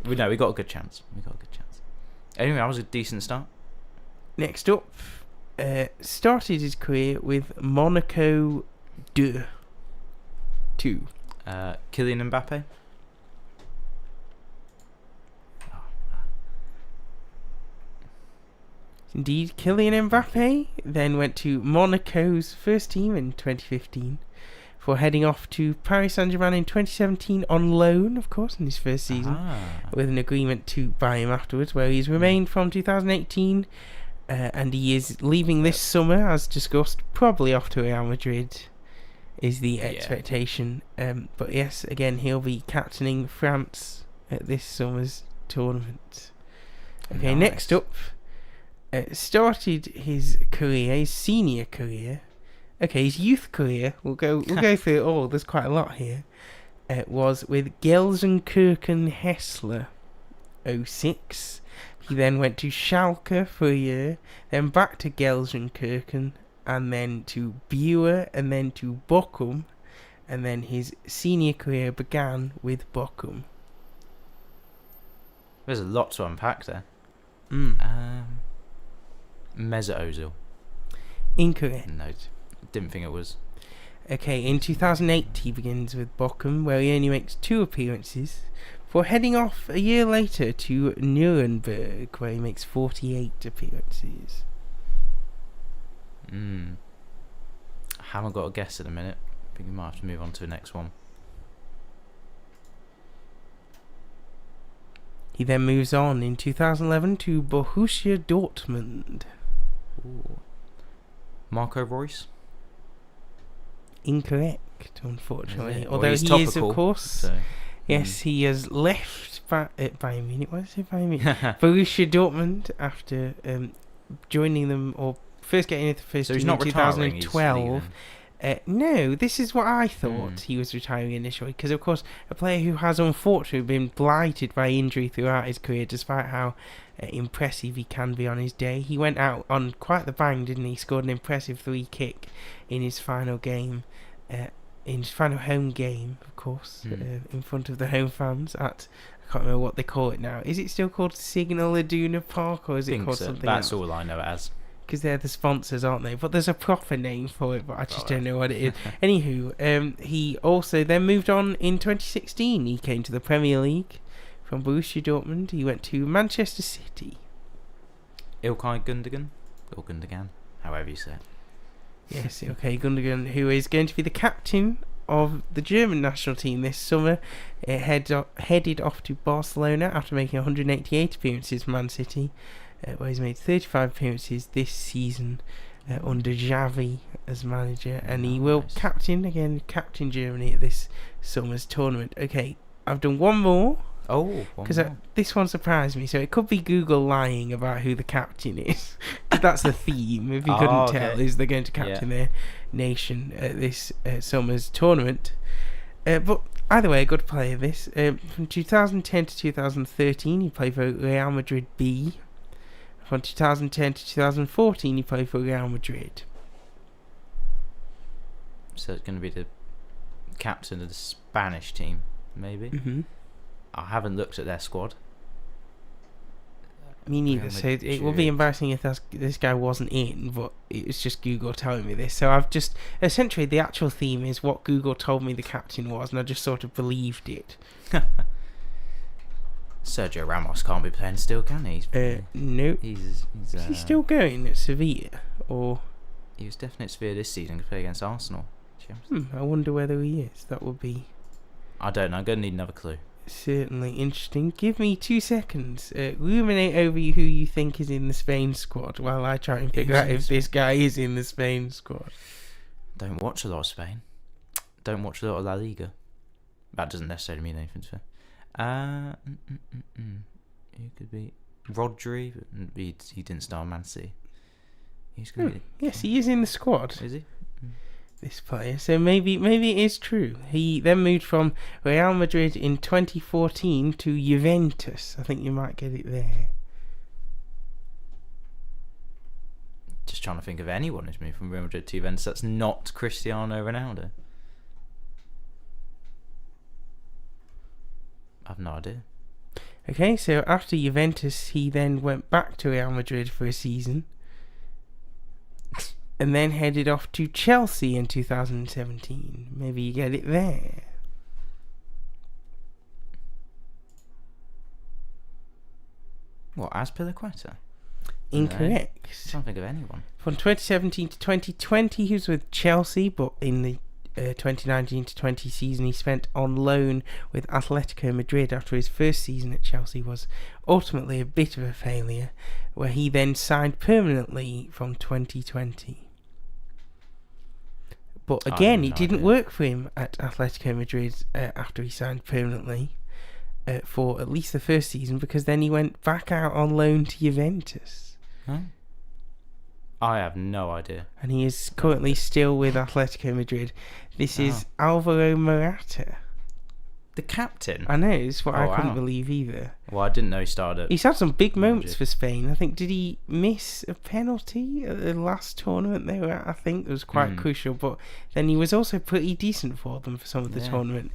We got a good chance. Anyway, that was a decent start. Next up, started his career with Monaco 2. Kylian Mbappe. Indeed, Kylian Mbappe then went to Monaco's first team in 2015 before heading off to Paris Saint-Germain in 2017 on loan, of course, in his first season, with an agreement to buy him afterwards, where he's remained from 2018, and he is leaving this summer, as discussed, probably off to Real Madrid, is the expectation. But yes, again, he'll be captaining France at this summer's tournament. Okay, Nice. next up, started his career, his senior career. Okay, his youth career. We'll go through it all. There's quite a lot here. Was with Gelsenkirchen Hessler, 06. He then went to Schalke for a year, then back to Gelsenkirchen, and then to Buer, and then to Bochum, and then his senior career began with Bochum. There's a lot to unpack there. Mesut Ozil. Incorrect. No, didn't think it was. Okay, in 2008 he begins with Bochum, where he only makes 2 appearances, before heading off a year later to Nuremberg, where he makes 48 appearances. I haven't got a guess at the minute. I think we might have to move on to the next one. He then moves on in 2011 to Borussia Dortmund. Ooh. Marco Reus. Incorrect, unfortunately. Well, Although he's he topical, is, of course, so, yes, he has left Bayern Munich. What is it, Bayern Munich? Borussia Dortmund after joining them, or first getting into the first so he's team not in retiring. 2012. No, this is what I thought he was retiring initially, because of course a player who has unfortunately been blighted by injury throughout his career, despite how impressive he can be on his day. He went out on quite the bang, didn't he? Scored an impressive 3 kick in his final game, in his final home game, of course, in front of the home fans at, I can't remember what they call it now. Is it still called Signal Iduna Park, or is it called something else? That's all I know it as. Because they're the sponsors, aren't they? But there's a proper name for it, but I just don't know what it is. Anywho, he also then moved on in 2016. He came to the Premier League from Borussia Dortmund. He went to Manchester City. Ilkay Gundogan, or Gundogan, however you say it. Yes, okay, Gundogan, who is going to be the captain of the German national team this summer, headed off to Barcelona after making 188 appearances for Man City. Where he's made 35 appearances this season under Xavi as manager, and he will captain Germany at this summer's tournament. Okay, I've done one more. Oh, because this one surprised me, so it could be Google lying about who the captain is. 'Cause that's the theme, if you couldn't tell, is they're going to captain their nation at this summer's tournament. But either way, a good player this. From 2010 to 2013, he played for Real Madrid B. From 2010 to 2014, he played for Real Madrid. So it's going to be the captain of the Spanish team, maybe? Mm-hmm. I haven't looked at their squad. Me neither, so it will be embarrassing if this guy wasn't in, but it was just Google telling me this. So I've just, essentially the actual theme is what Google told me the captain was, and I just sort of believed it. Sergio Ramos can't be playing still, can he? Nope. Is he still going at Sevilla? Or he was definitely at Sevilla this season to play against Arsenal. I wonder whether he is. That would be... I don't know, I'm going to need another clue. Certainly interesting. Give me 2 seconds. Ruminate over who you think is in the Spain squad while I try and figure out if this guy is in the Spain squad. Don't watch a lot of Spain. Don't watch a lot of La Liga. That doesn't necessarily mean anything to me. Who could be Rodri? But he didn't start Man City. He's going to be yes, he is in the squad. Is he? This player, so maybe it is true. He then moved from Real Madrid in 2014 to Juventus. I think you might get it there. Just trying to think of anyone who's moved from Real Madrid to Juventus that's not Cristiano Ronaldo. I've no idea. Okay, so after Juventus, he then went back to Real Madrid for a season, and then headed off to Chelsea in 2017. Maybe you get it there. What, Azpilicueta? Incorrect. I can't think of anyone. From 2017 to 2020, he was with Chelsea, but in the 2019 to 20 season, he spent on loan with Atletico Madrid after his first season at Chelsea was ultimately a bit of a failure, where he then signed permanently from 2020. But again, it didn't work for him at Atletico Madrid after he signed permanently for at least the first season, because then he went back out on loan to Juventus. Huh? I have no idea. And he is currently still with Atletico Madrid. This is Alvaro Morata. The captain? I know, it's what I couldn't believe either. Well, I didn't know he started. He's had some big moments for Spain. I think, did he miss a penalty at the last tournament they were at? I think it was quite crucial, but then he was also pretty decent for them for some of the tournament,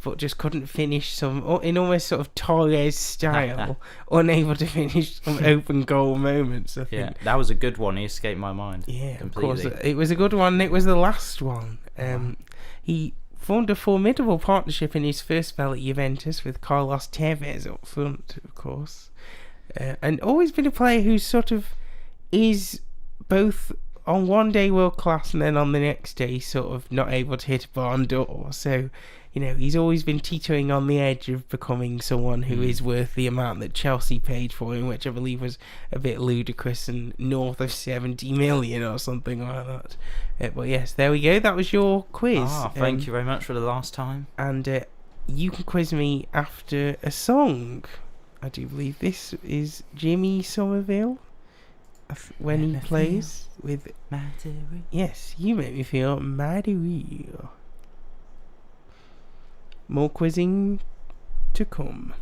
but just couldn't finish some, in almost sort of Torres style, unable to finish some open goal moments, I think. Yeah, that was a good one. He escaped my mind. Yeah, completely. Of course. It was a good one. It was the last one. He formed a formidable partnership in his first spell at Juventus with Carlos Tevez up front, of course. And always been a player who sort of is both on one day world class and then on the next day sort of not able to hit a barn door. So, you know, he's always been teetering on the edge of becoming someone who is worth the amount that Chelsea paid for him, which I believe was a bit ludicrous and north of 70 million or something like that. But yes, there we go. That was your quiz. Thank you very much for the last time. And you can quiz me after a song. I do believe this is Jimmy Somerville when he plays with... Yes, You Make Me Feel Mighty Real. More quizzing to come.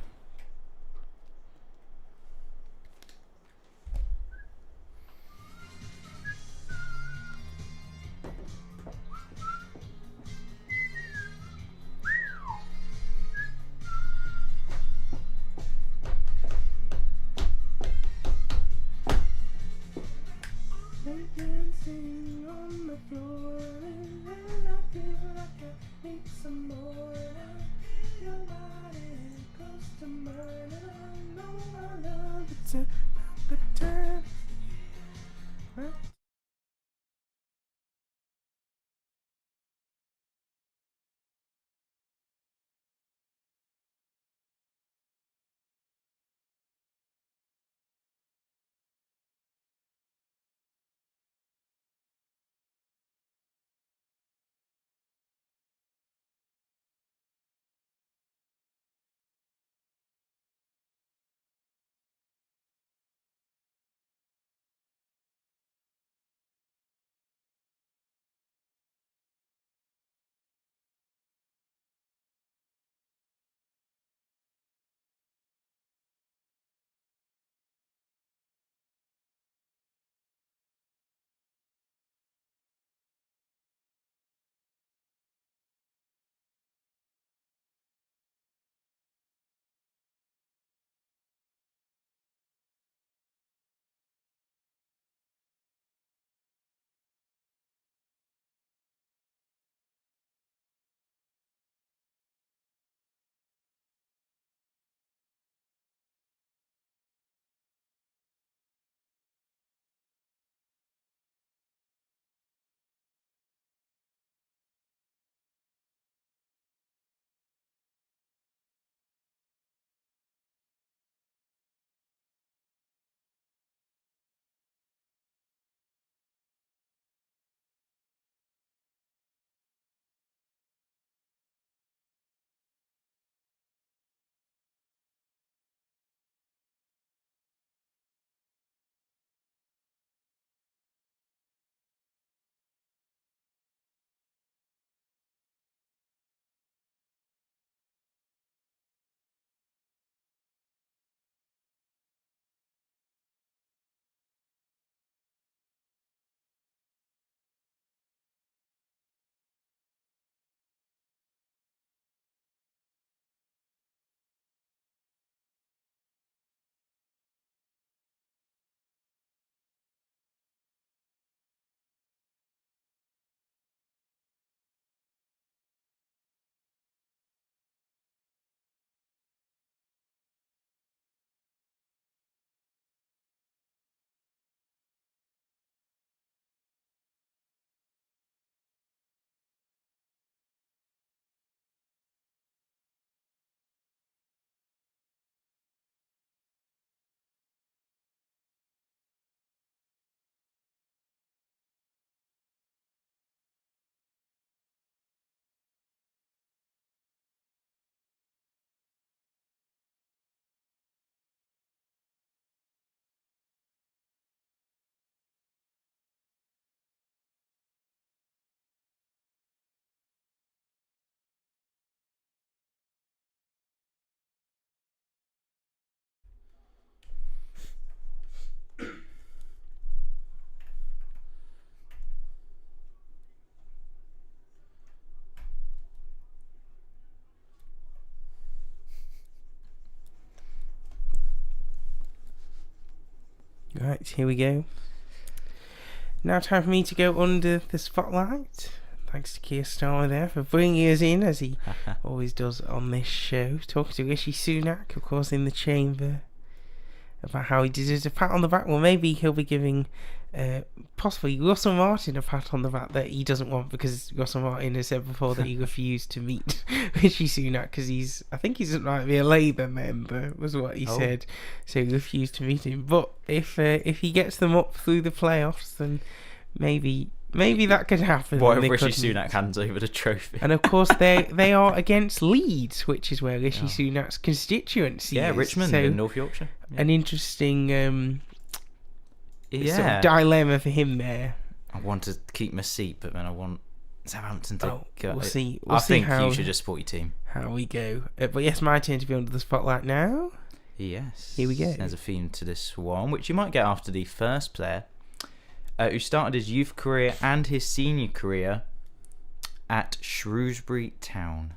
Dancing on the floor, and I feel like I need some more. Your body close to mine, and I know I love it about the time. Right, here we go. Now time for me to go under the spotlight. Thanks to Keir Starmer there for bringing us in, as he always does on this show. Talking to Rishi Sunak, of course, in the chamber, about how he deserves a pat on the back. Well, maybe he'll be giving possibly Russell Martin a pat on the back that he doesn't want, because Russell Martin has said before that he refused to meet Rishi Sunak because I think he's might be a Labour member, was what he said. So he refused to meet him. But if he gets them up through the playoffs, then maybe that could happen. What if Rishi Sunak hands over the trophy? And of course they are against Leeds, which is where Rishi Sunak's constituency is. Richmond in North Yorkshire. An interesting sort of dilemma for him there. I want to keep my seat, but then I want Southampton to go. We'll see. I think you should just support your team. How we go. But yes, my turn to be under the spotlight now. Yes. Here we go. There's a theme to this one, which you might get after the first player, who started his youth career and his senior career at Shrewsbury Town.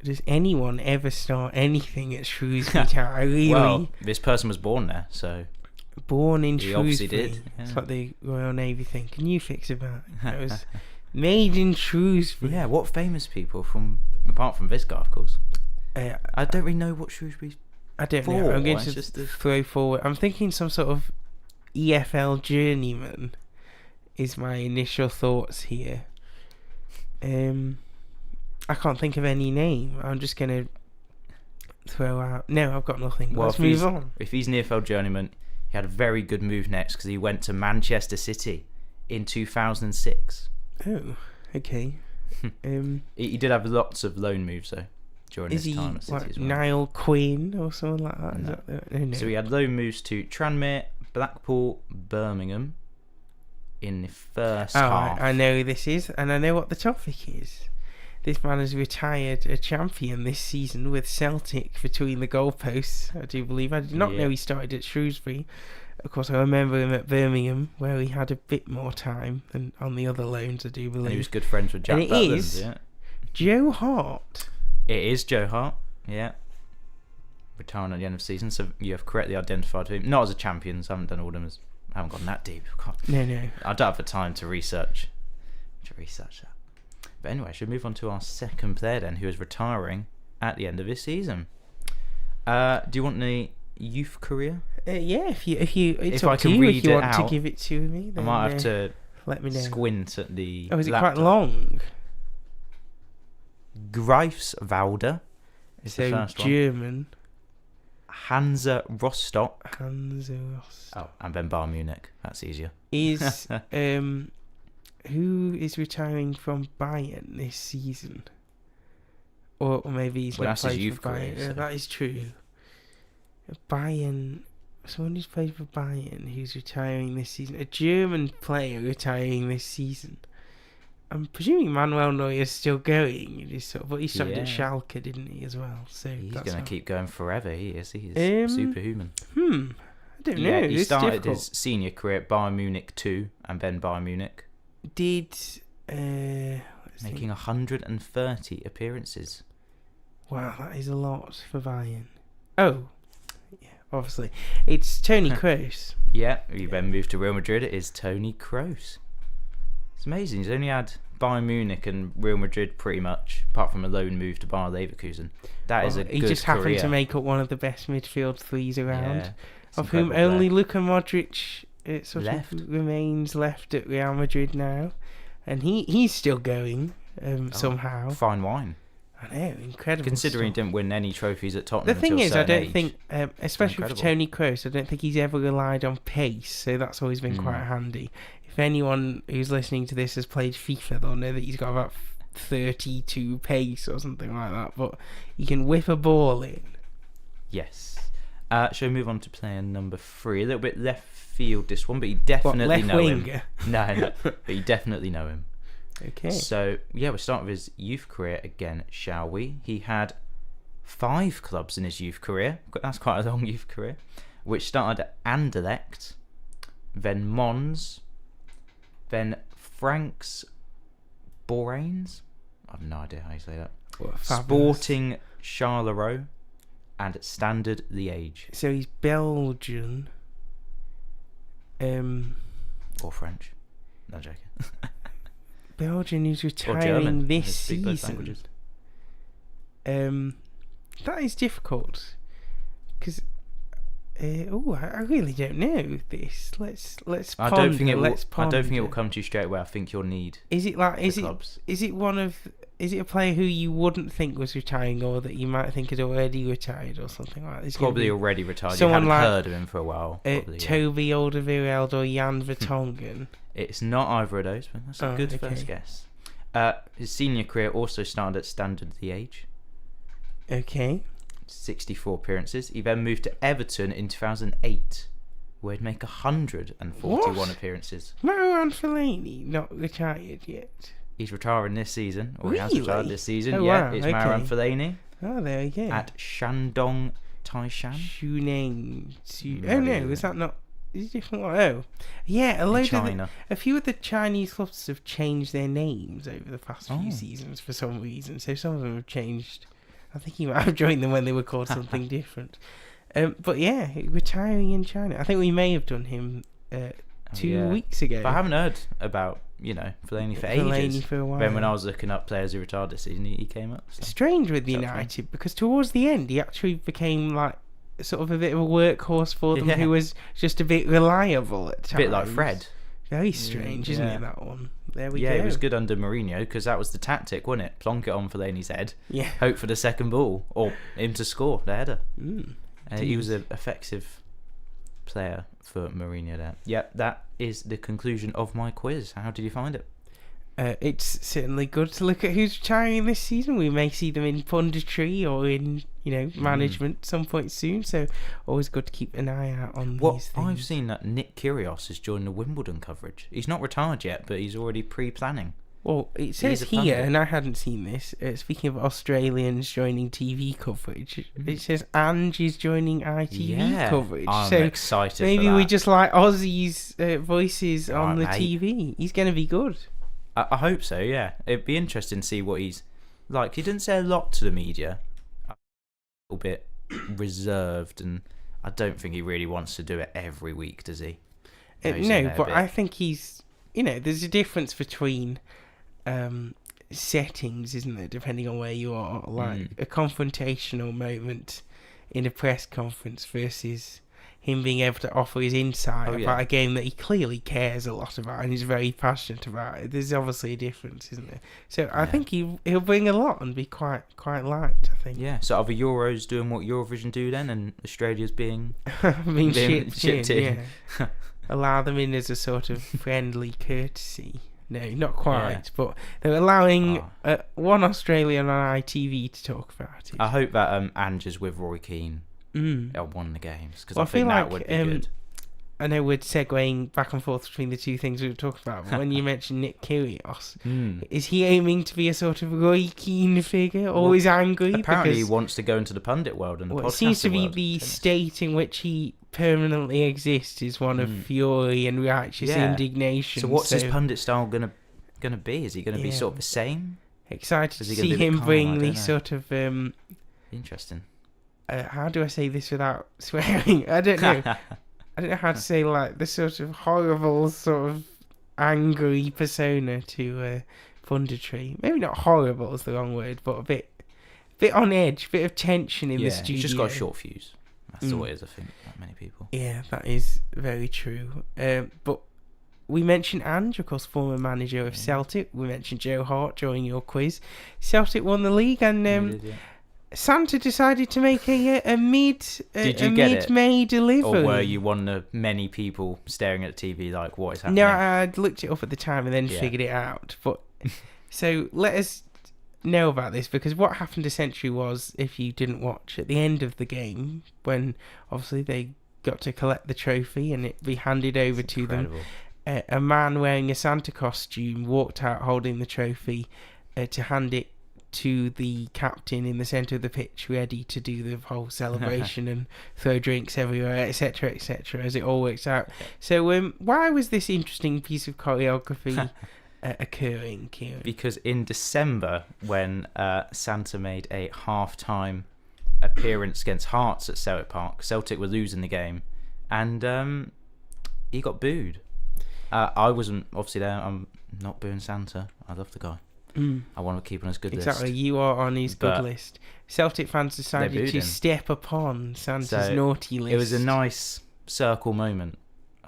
Does anyone ever start anything at Shrewsbury Town? Well, this person was born there, so... Born in he Shrewsbury. Obviously did. Yeah. It's like the Royal Navy thing. Can you fix about it? It was made in Shrewsbury. Yeah, what famous people apart from this guy, of course? I don't really know what Shrewsbury's I don't know. I'm going to throw forward. I'm thinking some sort of EFL journeyman is my initial thoughts here. I can't think of any name. I'm just going to throw out... No, I've got nothing. Well, let's move on. If he's an EFL journeyman, he had a very good move next, because he went to Manchester City in 2006. Oh, okay. He did have lots of loan moves, though, during his time at City as well. Niall Quinn or something like that? No. No. So he had loan moves to Tranmere, Blackpool, Birmingham in the first half. I know who this is, and I know what the topic is. This man has retired a champion this season with Celtic between the goalposts, I do believe. I did not know he started at Shrewsbury. Of course, I remember him at Birmingham, where he had a bit more time than on the other loans, I do believe. And he was good friends with Jack Butland. It is Joe Hart. It is Joe Hart, yeah. Retiring at the end of the season, so you have correctly identified him. Not as a champion, so I haven't done all of them. I haven't gone that deep. No. I don't have the time to research that. But anyway, should we move on to our second player then, who is retiring at the end of his season. Do you want the youth career? Yeah, if I can read if you it want out, to give it to me, then I might have to let me know. Squint at the is it laptop. quite long? Greifswalder is the first one. German. Hansa Rostock. Oh, and then Bayern Munich. That's easier. Is who is retiring from Bayern this season? Or maybe he's not played for Bayern. Career, so. That is true. Bayern. Someone who's played for Bayern who's retiring this season. A German player retiring this season. I'm presuming Manuel Neuer's still going. But he started at Schalke, didn't he, as well? So he's going to keep going forever. He is superhuman. I don't know. He started his senior career at Bayern Munich 2 and then Bayern Munich. Making 130 appearances. Wow, that is a lot for Bayern. Oh, yeah, obviously. It's Toni Kroos. Yeah, he then moved to Real Madrid. It is Toni Kroos. It's amazing. He's only had Bayern Munich and Real Madrid pretty much, apart from a loan move to Bayer Leverkusen. That is a good career. He just happened to make up one of the best midfield threes around, of whom player. only Luka Modric left. Remains left at Real Madrid now, and he's still going somehow. Fine wine. I know, incredible. Considering stuff. he didn't win any trophies at Tottenham. The thing is, I don't think, think, especially for Toni Kroos, I don't think he's ever relied on pace, so that's always been quite handy. If anyone who's listening to this has played FIFA, they'll know that he's got about 32 pace or something like that, but he can whip a ball in. Yes. Shall we move on to player number 3? A little bit left field this one, but you definitely know him. No, but you definitely know him. Okay. So, we'll start with his youth career again, shall we? He had 5 clubs in his youth career. That's quite a long youth career. Which started at Anderlecht, then Mons, then Franks Borains. I have no idea how you say that. What, Sporting Charleroi, And standard the age. So he's Belgian. Or French. No, joking. Belgian who's Or retiring German. this They speak both season. languages. That is difficult. Because... I really don't know this. Let's I ponder. don't think it will. Let's I don't think it will ponder. come to you straight away. I think you'll need. Is it like the clubs. Is it a player who you wouldn't think was retiring, or that you might think had already retired, or something like that? Probably already retired. You someone haven't like, heard of him for a while. Probably, Toby Alderweireld or Jan Vertonghen. It's not either of those, but that's a good first guess. His senior career also started at Standard the Age. Okay. 64 appearances. He then moved to Everton in 2008, where he'd make 141 appearances. Marouane Fellaini not retired yet. He's retiring this season, or he has Really? retired this season. Oh, Yeah, wow, it's okay. Marouane Fellaini Oh, there we go. at Shandong Taishan. Shuning. No Oh no, idea. is that not? Is it different? Oh, yeah. A few of the Chinese clubs have changed their names over the past few seasons for some reason. So some of them have changed. I think he might have joined them when they were called something different. But yeah, retiring in China. I think we may have done him 2 weeks ago. But I haven't heard about, Fellaini for Fellaini ages. for a while. Then when I was looking up players who retired this season, he came up. So. Strange with Is that United, because towards the end he actually became like sort of a bit of a workhorse for them, who was just a bit reliable at times. A bit like Fred. Very strange, isn't it, that one? There we go. Yeah, it was good under Mourinho, because that was the tactic, wasn't it? Plonk it on Fellaini's head. Yeah. Hope for the second ball, or him to score the header. He was an effective player for Mourinho there. Yep, that is the conclusion of my quiz. How did you find it? It's certainly good to look at who's retiring this season. We may see them in punditry or in, management some point soon. So always good to keep an eye out on these things. I've seen that Nick Kyrgios has joined the Wimbledon coverage. He's not retired yet, but he's already pre-planning. Well, it says here, and I hadn't seen this, speaking of Australians joining TV coverage, it says Ange is joining ITV coverage. I'm so excited maybe for that. we just like Aussie's voices on the mate. TV. He's going to be good. I hope so, yeah. It'd be interesting to see what he's like. He didn't say a lot to the media. A little bit reserved, and I don't think he really wants to do it every week, does he? No, but I think he's... there's a difference between settings, isn't there, depending on where you are. Like a confrontational moment in a press conference versus... him being able to offer his insight about a game that he clearly cares a lot about and is very passionate about. There's obviously a difference, isn't there? So I think he'll bring a lot and be quite liked, I think. Yeah, so are the Euros doing what Eurovision do then, and Australia's being shipped in. Yeah. Allow them in as a sort of friendly courtesy. No, not quite, but they're allowing one Australian on ITV to talk about it. I hope that Ange is with Roy Keane. Won the games, because I think that would be good. I know we're segueing back and forth between the two things we were talking about, but when you mentioned Nick Kyrgios, is he aiming to be a sort of Roy Keane figure, always angry? Apparently he wants to go into the pundit world and the podcast it seems to be world. the state in which he permanently exists is one of fury and righteous indignation. So what's his pundit style gonna be? Is he gonna be sort of the same? Excited to see him bring these sort of interesting. How do I say this without swearing? I don't know. I don't know how to say, like, the sort of horrible, sort of angry persona to punditry. Maybe not horrible is the wrong word, but a bit on edge, bit of tension in the studio. He's just got a short fuse. That's all it is, I think, not many people. Yeah, that is very true. But we mentioned Ange, of course, former manager of Celtic. We mentioned Joe Hart during your quiz. Celtic won the league, and Santa decided to make a mid-May delivery. Or were you one of many people staring at the TV like, what is happening? No, I'd looked it up at the time and then figured it out. But so let us know about this, because what happened essentially was, if you didn't watch, at the end of the game, when obviously they got to collect the trophy and it be handed over to them, a man wearing a Santa costume walked out holding the trophy to hand it to the captain in the centre of the pitch, ready to do the whole celebration and throw drinks everywhere, etc., as it all works out. So why was this interesting piece of choreography occurring, Ciaran? Because in December, when Santa made a half-time appearance against Hearts at Celtic Park. Celtic were losing the game, and he got booed. I wasn't obviously there. I'm not booing Santa. I love the guy. I want to keep on his good list. Exactly, you are on his good list. Celtic fans decided to step upon Santa's naughty list. It was a nice circle moment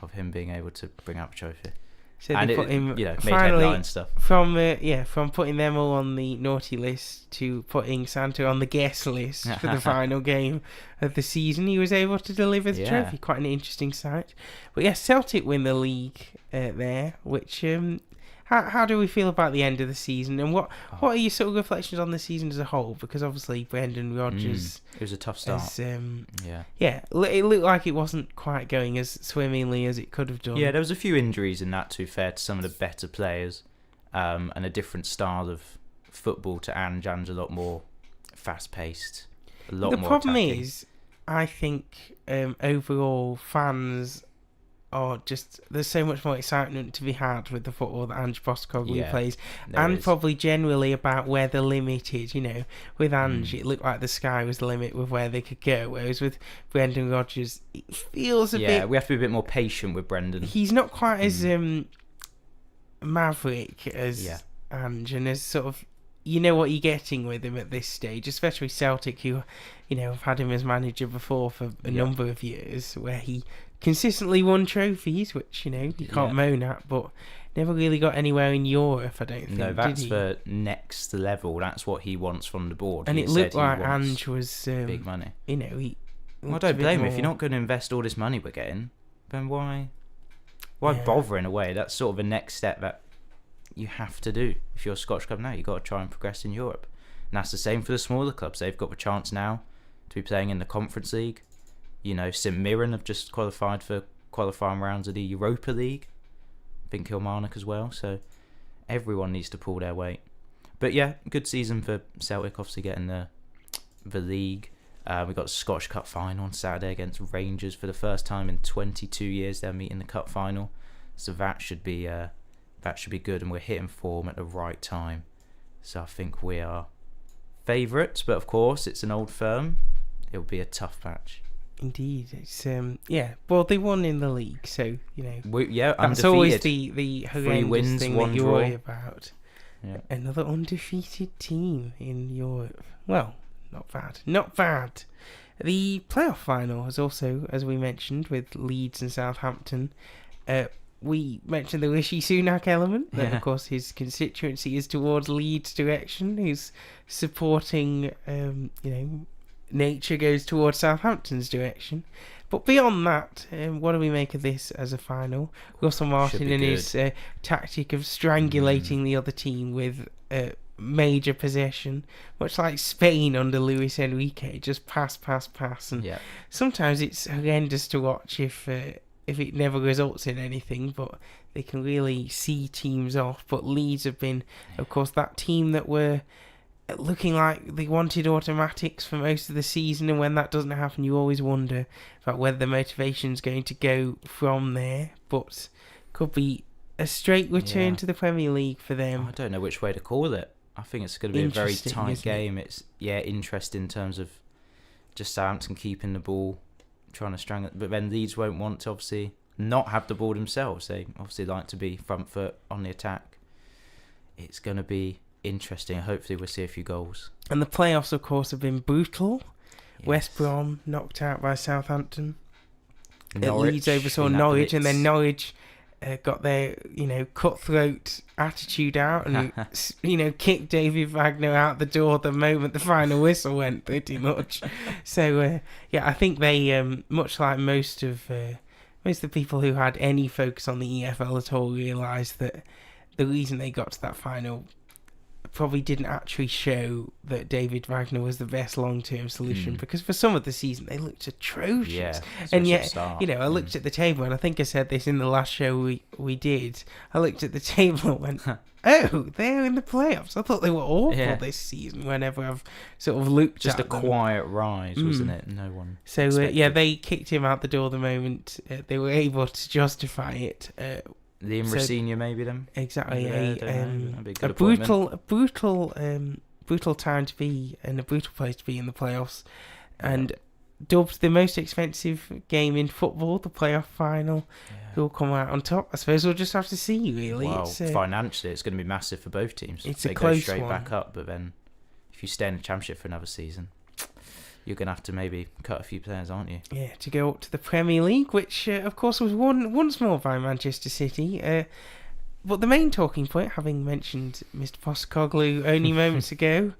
of him being able to bring up a trophy. So and they put him made finally headline stuff. From putting them all on the naughty list to putting Santa on the guest list for the final game of the season, he was able to deliver the trophy. Quite an interesting sight. But yes, Celtic win the league there, which how do we feel about the end of the season, and what are your sort of reflections on the season as a whole? Because obviously Brendan Rodgers, it was a tough start. It looked like it wasn't quite going as swimmingly as it could have done. Yeah, there was a few injuries in that, to be fair to some of the better players, and a different style of football to Ange. Ange a lot more fast paced, a lot more attacking. The problem is, I think overall fans are just, there's so much more excitement to be had with the football that Ange Postecoglou plays, and probably generally about where the limit is. You know, with Ange, it looked like the sky was the limit with where they could go, whereas with Brendan Rodgers, it feels a bit. Yeah, we have to be a bit more patient with Brendan. He's not quite as maverick as Ange, and as sort of, you know what you're getting with him at this stage, especially Celtic, who, you know, have had him as manager before for a number of years, where he consistently won trophies, which, you know, you can't moan at, but never really got anywhere in Europe, I don't think. No, that's the next level. That's what he wants from the board. And it looked like Ange was big money. You know, I don't blame him. If you're not going to invest all this money we're getting, then why bother in a way? That's sort of a next step that you have to do. If you're a Scottish club now, you've got to try and progress in Europe. And that's the same for the smaller clubs. They've got the chance now to be playing in the Conference League. You know, St Mirren have just qualified for qualifying rounds of the Europa League. I think Kilmarnock as well. So everyone needs to pull their weight. But yeah, good season for Celtic, obviously getting the league. We got the Scottish Cup final on Saturday against Rangers for the first time in 22 years. They're meeting the cup final, so that should be good, and we're hitting form at the right time. So I think we are favourites, but of course it's an old firm. It'll be a tough match. Indeed, it's well, they won in the league, so you know. That's undefeated. Always the horrendous wins, thing one that you draw. worry about. Yeah. Another undefeated team in Europe. Well, not bad. The playoff final was also, as we mentioned, with Leeds and Southampton. We mentioned the Rishi Sunak element, that of course his constituency is towards Leeds direction. He's supporting, nature goes towards Southampton's direction. But beyond that, what do we make of this as a final? Russell Martin and his tactic of strangulating the other team with major possession, much like Spain under Luis Enrique, just pass. And sometimes it's horrendous to watch if it never results in anything, but they can really see teams off. But Leeds have been, of course, that team that were looking like they wanted automatics for most of the season, and when that doesn't happen, you always wonder about whether the motivation's going to go from there. But could be a straight return to the Premier League for them. I don't know which way to call it. I think it's going to be a very tight game. It's interesting in terms of just Southampton keeping the ball, trying to strangle it, but then Leeds won't want to obviously not have the ball themselves. They obviously like to be front foot on the attack. It's going to be interesting. Hopefully we'll see a few goals. And the playoffs, of course, have been brutal. West Brom knocked out by Southampton. Leeds oversaw Norwich, and then Norwich got their cutthroat attitude out and kicked David Wagner out the door the moment the final whistle went, pretty much. So I think they much like most of the people who had any focus on the EFL at all realised that the reason they got to that final probably didn't actually show that David Wagner was the best long-term solution, because for some of the season they looked atrocious. And yet, I looked at the table, and I think I said this in the last show we did. I looked at the table and went, oh, they're in the playoffs. I thought they were awful this season whenever I've sort of looked just at them. Just a quiet rise, wasn't it? No one So, they kicked him out the door the moment they were able to justify it. Liam Rosenior, maybe them. Exactly. A brutal time to be, and a brutal place to be in the playoffs. and dubbed the most expensive game in football, the playoff final. Who will come out on top? I suppose we'll just have to see, really. Well, financially, it's going to be massive for both teams. It's they a close go straight one. back up, but then if you stay in the Championship for another season, you're going to have to maybe cut a few players, aren't you? Yeah, to go up to the Premier League, which, of course, was won once more by Manchester City. But the main talking point, having mentioned Mr. Postecoglou only moments ago,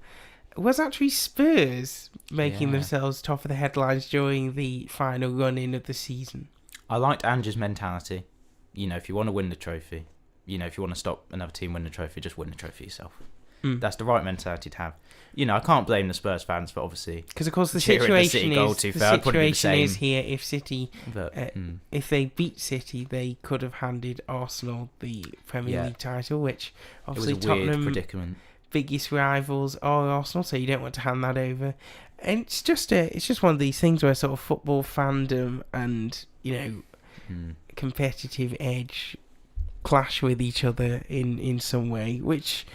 was actually Spurs making themselves top of the headlines during the final run-in of the season. I liked Ange's mentality. If you want to win the trophy, if you want to stop another team win the trophy, just win the trophy yourself. That's the right mentality to have. I can't blame the Spurs fans for obviously because of course the situation is here. If City, if they beat City, they could have handed Arsenal the Premier League title, which obviously it was a Tottenham weird predicament. Biggest rivals are Arsenal, so you don't want to hand that over. And it's just one of these things where sort of football fandom and competitive edge clash with each other in some way, which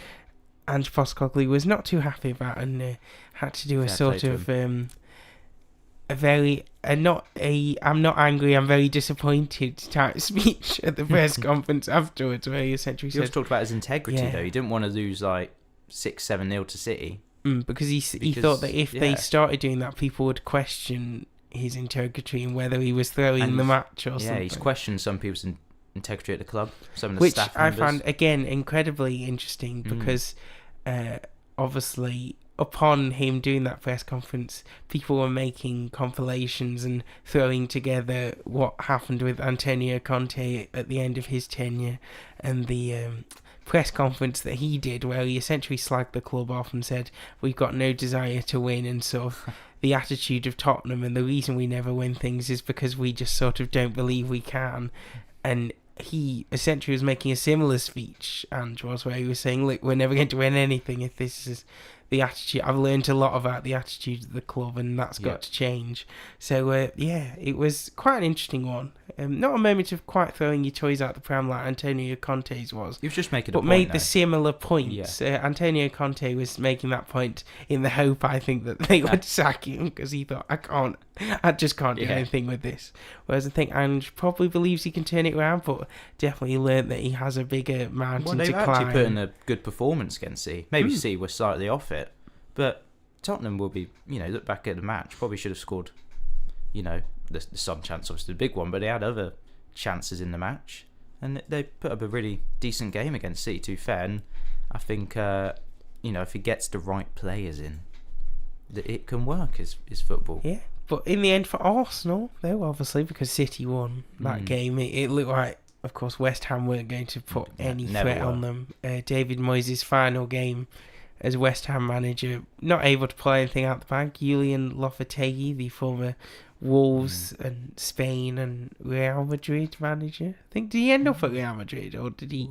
Ange Postecoglou was not too happy about, and had to do a sort of I'm not angry, I'm very disappointed type speech at the press conference afterwards, where he essentially said, also talked about his integrity though. He didn't want to lose like 6-7-0 to City because he thought that if they started doing that, people would question his integrity and whether he was throwing the match or something. Yeah, he's questioned some people's integrity at the club, some of the staff members. Which I found, again, incredibly interesting because obviously upon him doing that press conference, people were making compilations and throwing together what happened with Antonio Conte at the end of his tenure and the press conference that he did, where he essentially slagged the club off and said, we've got no desire to win, and sort of the attitude of Tottenham, and the reason we never win things is because we just sort of don't believe we can. And he essentially was making a similar speech, Ange was, where he was saying, look, we're never going to win anything if this is the attitude. I've learned a lot about the attitude of the club, and that's got to change. So, it was quite an interesting one. Not a moment of quite throwing your toys out the pram like Antonio Conte's was. He was just making a point, but made the similar points. Antonio Conte was making that point in the hope, I think, that they would sack him, because he thought, I just can't do anything with this. Whereas I think Ange probably believes he can turn it around, but definitely learned that he has a bigger mountain to climb. Well, they've actually put in a good performance against City. Maybe City were slightly off it, but Tottenham will be, look back at the match, probably should have scored, the some chance, obviously the big one, but they had other chances in the match, and they put up a really decent game against City, to be fair. And I think, if he gets the right players in, that it can work as football. Yeah. But in the end, for Arsenal, though, obviously, because City won that game, it looked like, of course, West Ham weren't going to put any threat on them. David Moyes' final game as West Ham manager, not able to play anything out the bag. Julian Lopetegui, the former Wolves and Spain and Real Madrid manager. I think, did he end up at Real Madrid, or did he?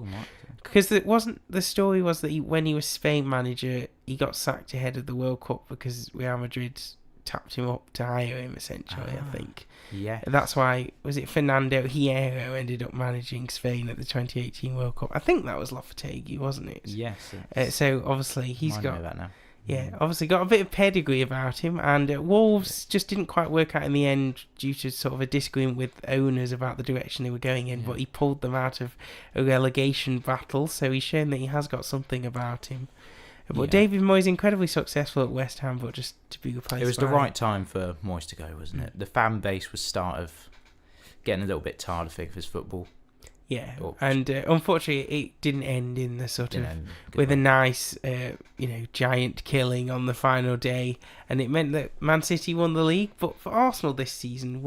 Because the story was that when he was Spain manager, he got sacked ahead of the World Cup because Real Madrid tapped him up to hire him, essentially, I think. Yeah. That's why, was it Fernando Hierro ended up managing Spain at the 2018 World Cup? I think that was Lopetegui, wasn't it? Yes. So, obviously, he's got... I know that now. Yeah, obviously got a bit of pedigree about him, and Wolves just didn't quite work out in the end due to sort of a disagreement with owners about the direction they were going in, but he pulled them out of a relegation battle, so he's shown that he has got something about him. But David Moyes incredibly successful at West Ham, but just to be replaced. It was the right time for Moyes to go, wasn't it? The fan base was getting a little bit tired, I think, of his football. Yeah, and unfortunately, it didn't end in the sort of with a nice, giant killing on the final day, and it meant that Man City won the league. But for Arsenal this season,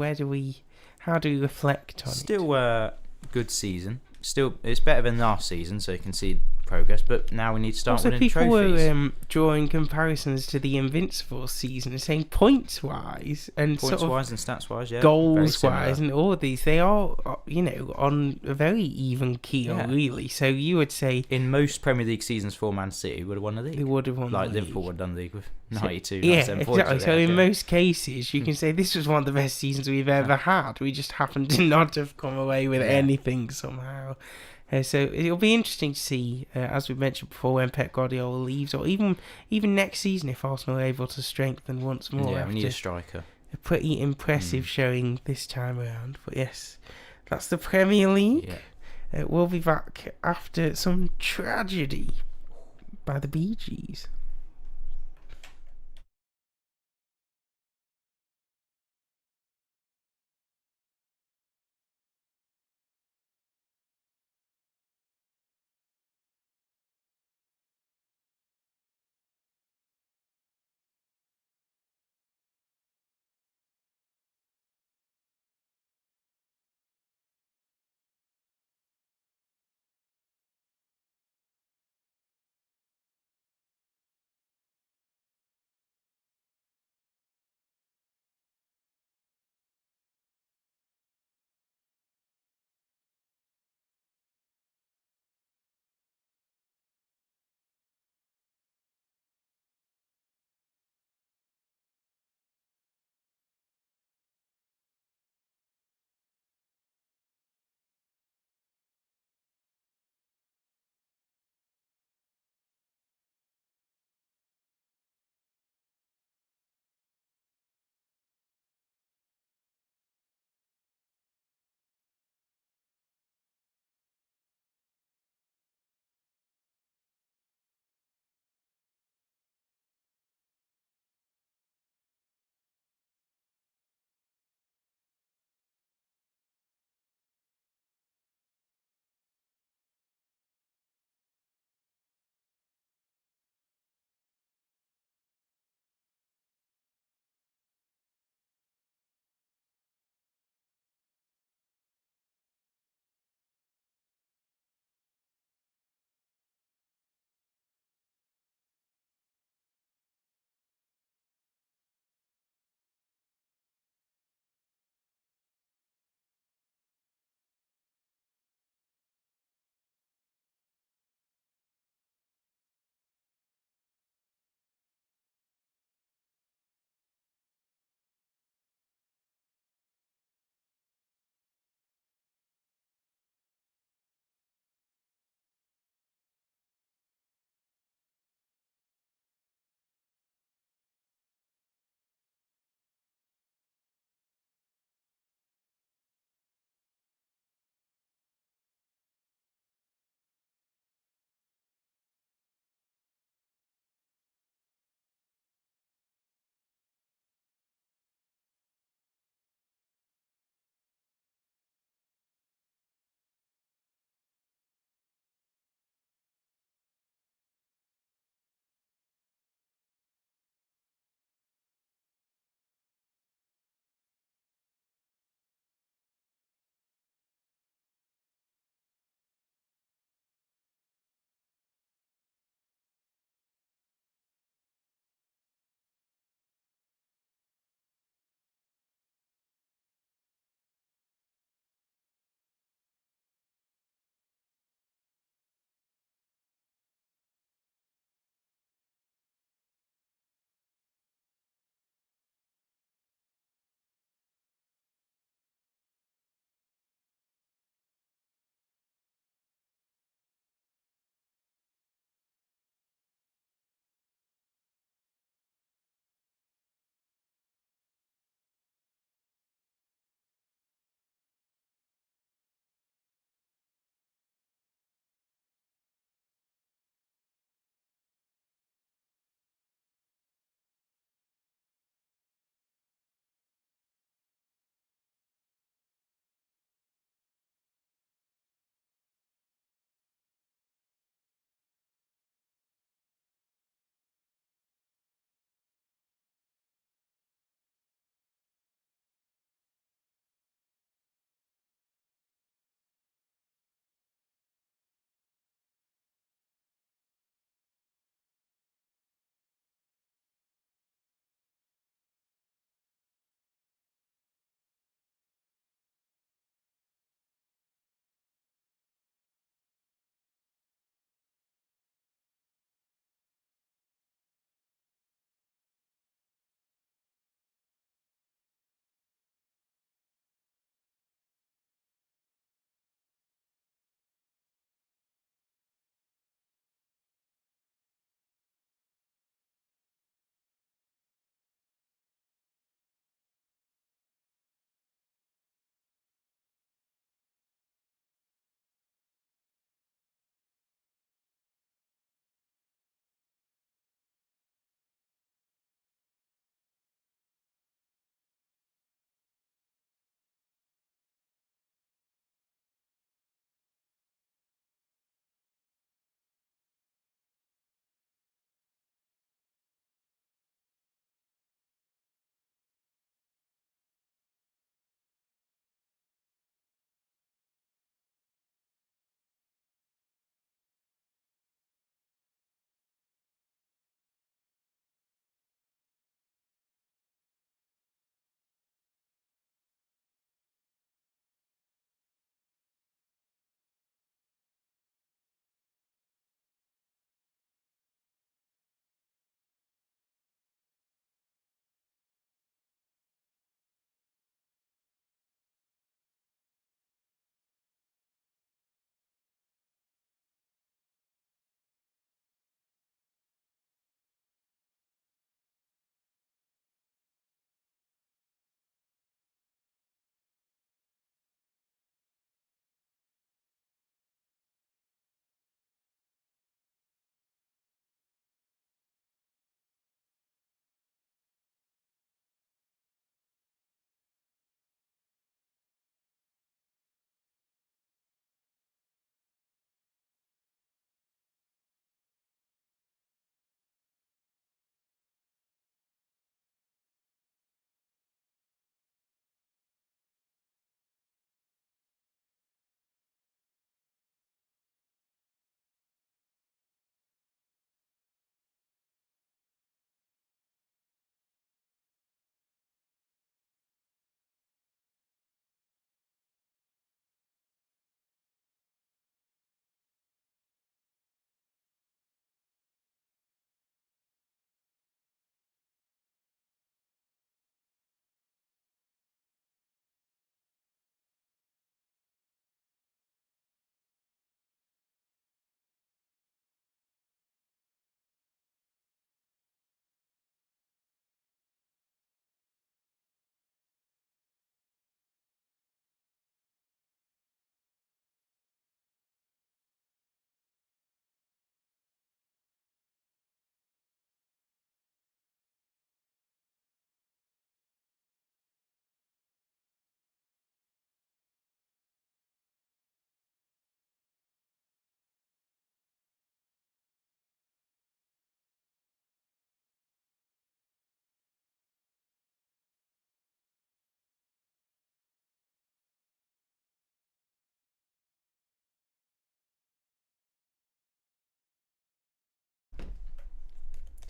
how do we reflect on it? Still a good season. Still, it's better than last season, so you can see progress, but now we need to start winning trophies. Also, people were drawing comparisons to the Invincibles season and saying points-wise and stats-wise, goals-wise and all of these, they are, on a very even keel, really. So you would say... In most Premier League seasons for Man City, would have won the league. They would have won the league. Like Liverpool would have done the league with 92, 97 points. Yeah, exactly. So in most cases, you can say this was one of the best seasons we've ever had. We just happened to not have come away with anything somehow. So it'll be interesting to see, as we mentioned before, when Pep Guardiola leaves, or even next season if Arsenal are able to strengthen once more. Yeah, we need a after striker. a pretty impressive showing this time around. But yes, that's the Premier League. We'll be back after some tragedy by the Bee Gees.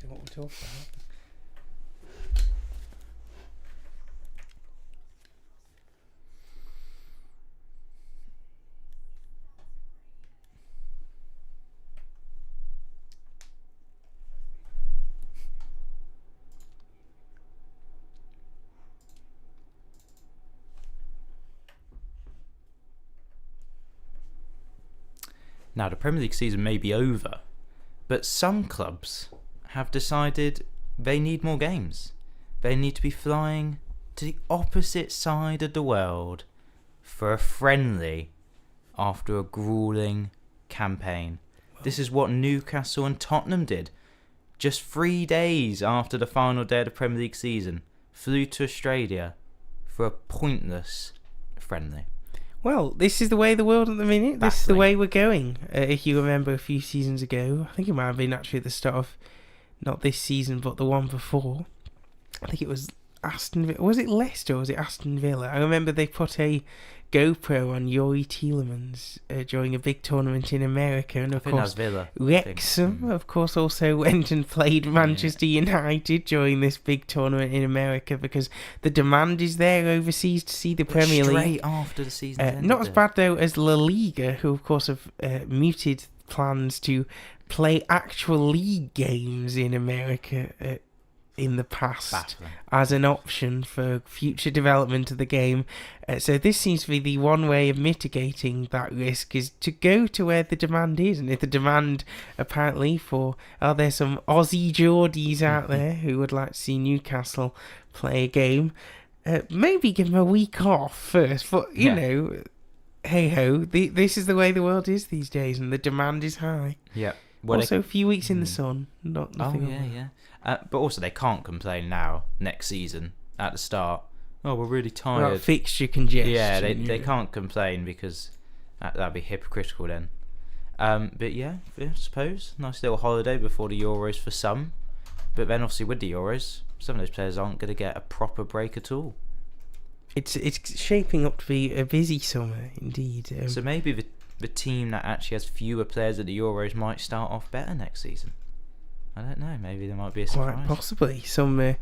to what we're talking about. Now, the Premier League season may be over, but some clubs have decided they need more games. They need to be flying to the opposite side of the world for a friendly after a grueling campaign. This is what Newcastle and Tottenham did. Just 3 days after the final day of the Premier League season, flew to Australia for a pointless friendly. Well, this is the way of the world at the minute. This is the way we're going. If you remember a few seasons ago, I think it might have been actually at the start of, not this season, but the one before. I think it was Aston Villa. Was it Leicester or was it Aston Villa? I remember they put a GoPro on Yuri Tielemans during a big tournament in America, and of course Wrexham, of course, also went and played Manchester United during this big tournament in America because the demand is there overseas to see the Premier League. Straight after the season ended. Not as bad though as La Liga, who of course have muted plans to play actual league games in America in the past as an option for future development of the game. So this seems to be the one way of mitigating that risk, is to go to where the demand is. And if the demand apparently for, are there some Aussie Geordies out there who would like to see Newcastle play a game, maybe give them a week off first. But, you know, hey-ho, this is the way the world is these days, and the demand is high. Yeah. Well, also, a few weeks in the sun. Nothing. But also, they can't complain now, next season, at the start. Oh, we're really tired. Well, fixture congestion. Yeah, they can't complain because that'd be hypocritical then. But yeah, I suppose. Nice little holiday before the Euros for some. But then, obviously, with the Euros, some of those players aren't going to get a proper break at all. It's shaping up to be a busy summer, indeed. So maybe the team that actually has fewer players at the Euros might start off better next season. I don't know. Maybe there might be a surprise. Quite possibly some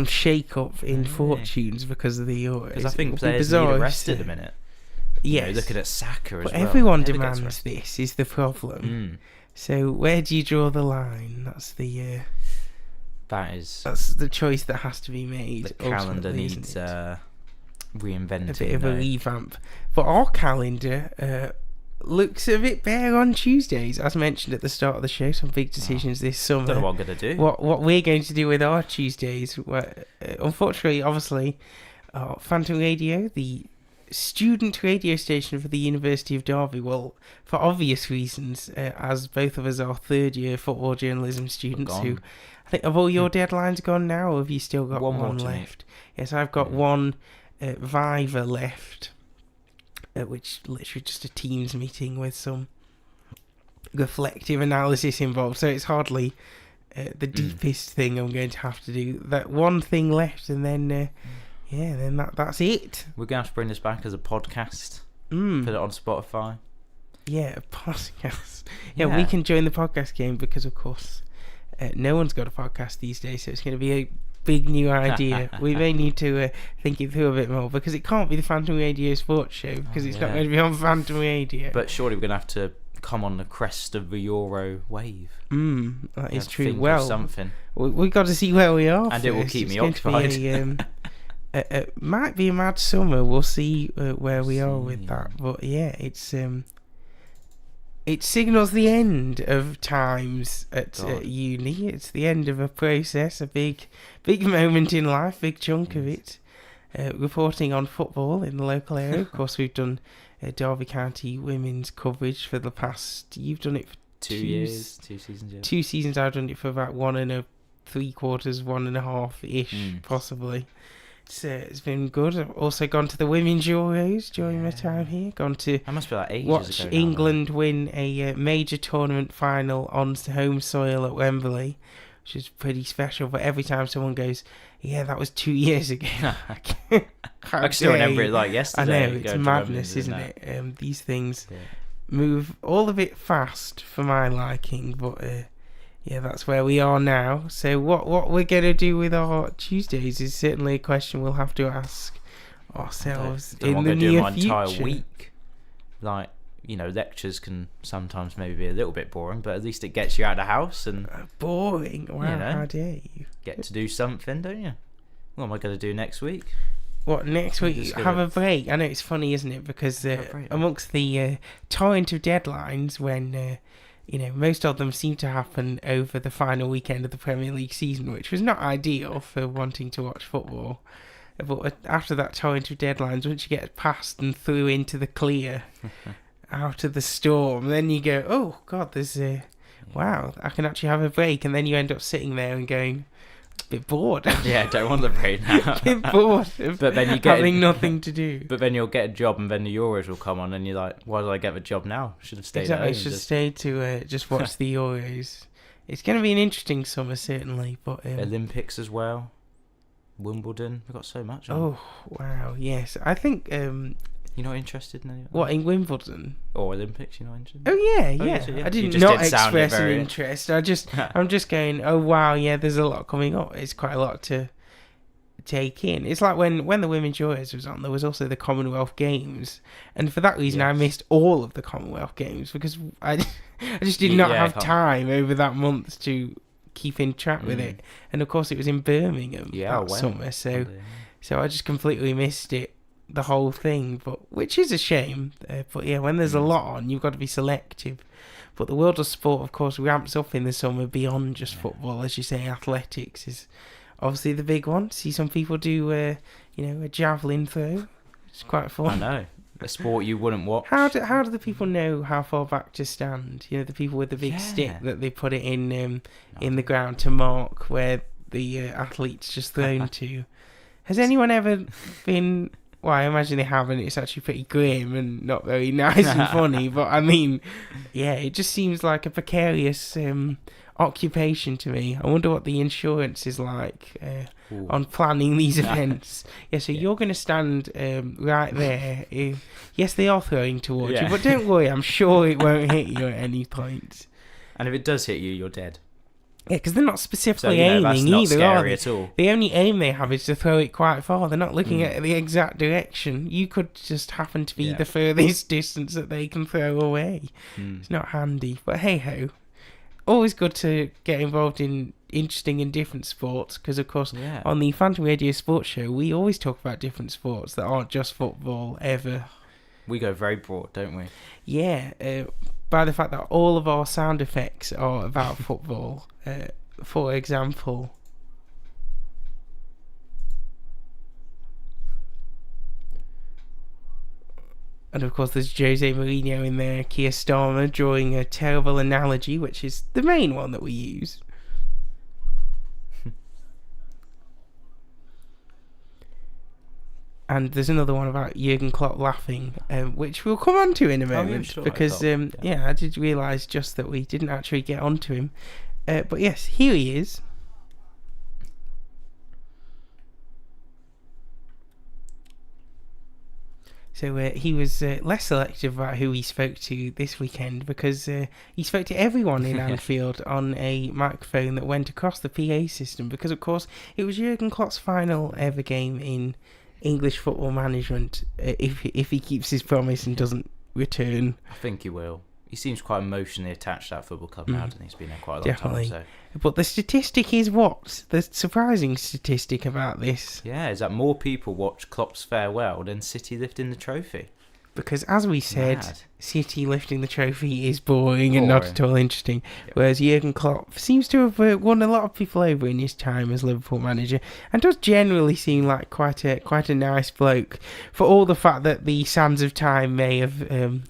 shake-up in fortunes because of the Euros. Because I think players need a rest at the minute. Yes. You know, looking at Saka as well. But everyone demands this, is the problem. So where do you draw the line? That's the choice that has to be made. The calendar needs reinventing. A bit of a revamp. But our calendar looks a bit bare on Tuesdays, as mentioned at the start of the show. Some big decisions this summer. Don't know what I'm going to do. What we're going to do with our Tuesdays. Unfortunately, obviously, Phantom Radio, the student radio station for the University of Derby, well, for obvious reasons, as both of us are third-year football journalism students who, I think, have all your deadlines gone now, or have you still got one left? Yes, I've got one Viva left, which literally just a Teams meeting with some reflective analysis involved, so it's hardly the deepest thing I'm going to have to do. That one thing left, and then then that's it. We're going to have to bring this back as a podcast. Put it on Spotify. Yeah, a podcast. Yeah, we can join the podcast game because, of course, no one's got a podcast these days, so it's going to be a big new idea. We may need to think it through a bit more, because it can't be the Phantom Radio Sports Show, because it's not going to be on Phantom Radio. But surely we're going to have to come on the crest of the Euro wave. That is true. Well, something. We've got to see where we are. And it will keep me occupied. It might be a mad summer. We'll see where we are with that. But yeah, it signals the end of times at uni. It's the end of a process, a big moment in life, big chunk of it. Reporting on football in the local area. Of course, we've done Derby County women's coverage for the past. You've done it for 2 years, 2 seasons. Yeah. 2 seasons. I've done it for about 1 3/4, 1.5-ish, possibly. It's been good. I've also gone to the Women's Euros during my time here. Gone to that must be like ages watch ago England win a major tournament final on home soil at Wembley, which is pretty special. But every time someone goes, "Yeah, that was 2 years ago," I can still remember it like yesterday. I know, it's madness, isn't it? These things move all a bit fast for my liking, but yeah, that's where we are now. So what we're going to do with our Tuesdays is certainly a question we'll have to ask ourselves in the near future. Entire week. Like, lectures can sometimes maybe be a little bit boring, but at least it gets you out of the house and... boring? Wow, how dare you. Get to do something, don't you? What am I going to do next week? What, next week? Have a break. I know it's funny, isn't it? Because amongst the torrent of deadlines when... most of them seem to happen over the final weekend of the Premier League season, which was not ideal for wanting to watch football. But after that torrent of deadlines, once you get past and through into the clear, out of the storm, then you go, oh, God, wow, I can actually have a break. And then you end up sitting there and going, a bit bored. Yeah, I don't want the break now. A bit bored of but then having nothing to do. But then you'll get a job and then the Euros will come on and you're like, why did I get the job now? Should have stayed at home. Should have stayed to just watch the Euros. It's going to be an interesting summer, certainly. But Olympics as well. Wimbledon. We've got so much on. Oh, wow, yes. I think... you're not interested in anything? What, in Wimbledon? Or Olympics, you're not interested? Oh, yeah. I didn't not express an interest. I'm just going, oh, wow, yeah, there's a lot coming up. It's quite a lot to take in. It's like when the Women's Euros was on, there was also the Commonwealth Games. And for that reason, I missed all of the Commonwealth Games because I just did not have time over that month to keep in track with it. And, of course, it was in Birmingham that summer. So I just completely missed it. The whole thing, which is a shame. But yeah, when there's a lot on, you've got to be selective. But the world of sport, of course, ramps up in the summer beyond just football, as you say. Athletics is obviously the big one. See some people do, a javelin throw. It's quite fun. I know, a sport you wouldn't watch. How do the people know how far back to stand? The people with the big stick that they put it in the ground to mark where the athlete's just thrown to. Has anyone ever been? Well, I imagine they haven't. It's actually pretty grim and not very nice and funny. But I mean, yeah, it just seems like a precarious occupation to me. I wonder what the insurance is like on planning these events. So you're going to stand right there. Yes, they are throwing towards you, but don't worry. I'm sure it won't hit you at any point. And if it does hit you, you're dead. Yeah, because they're not specifically aiming that's not either, scary are they? At all. The only aim they have is to throw it quite far. They're not looking at the exact direction. You could just happen to be the furthest distance that they can throw away. It's not handy, but hey-ho. Always good to get involved in interesting and different sports, because, of course, on the Phantom Radio Sports Show, we always talk about different sports that aren't just football, ever. We go very broad, don't we? Yeah, by the fact that all of our sound effects are about football. For example, and of course there's Jose Mourinho in there, Keir Starmer drawing a terrible analogy, which is the main one that we use. And there's another one about Jurgen Klopp laughing, which we'll come on to in a moment, because I did realise just that we didn't actually get onto him. But yes, here he is. So he was less selective about who he spoke to this weekend, because he spoke to everyone in Anfield on a microphone that went across the PA system, because of course it was Jurgen Klopp's final ever game in English football management, if he keeps his promise and doesn't return. I think he will. He seems quite emotionally attached to that football club now, and he's been there quite a long time. So. But the statistic is what? The surprising statistic about this? Yeah, is that more people watch Klopp's farewell than City lifting the trophy. Because as we said, City lifting the trophy is boring and not at all interesting. Yep. Whereas Jurgen Klopp seems to have won a lot of people over in his time as Liverpool manager, and does generally seem like quite a nice bloke, for all the fact that the sands of time may have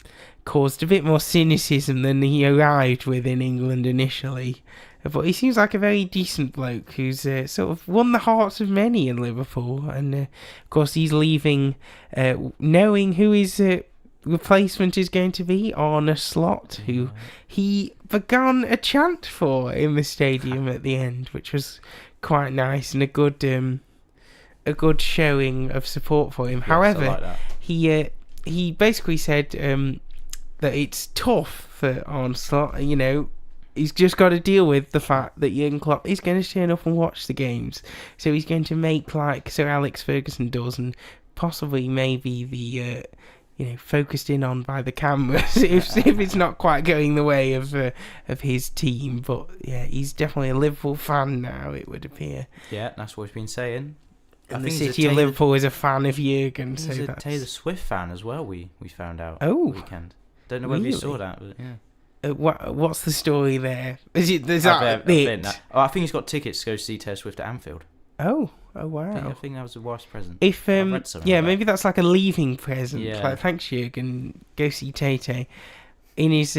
caused a bit more cynicism than he arrived with in England initially. But he seems like a very decent bloke who's sort of won the hearts of many in Liverpool. And, of course, he's leaving knowing who his replacement is going to be, Arne Slot, who he began a chant for in the stadium at the end, which was quite nice and a good showing of support for him. Yes, however, like he basically said that it's tough for Arne Slot, he's just got to deal with the fact that Jurgen Klopp is going to turn up and watch the games. So he's going to make like Sir Alex Ferguson does, and possibly maybe the focused in on by the cameras if it's not quite going the way of his team. But yeah, he's definitely a Liverpool fan now, it would appear. Yeah, that's what he's been saying. And the city of Liverpool is a fan of Jurgen. He's a Taylor Swift fan as well. We found out. Oh, weekend. Don't know whether you saw that, but yeah. What's the story there? I think he's got tickets to go see Taylor Swift at Anfield. Oh wow! I think that was a wife's present. If maybe that's like a leaving present. Yeah. Like, thanks, Jurgen. Go see Tay in his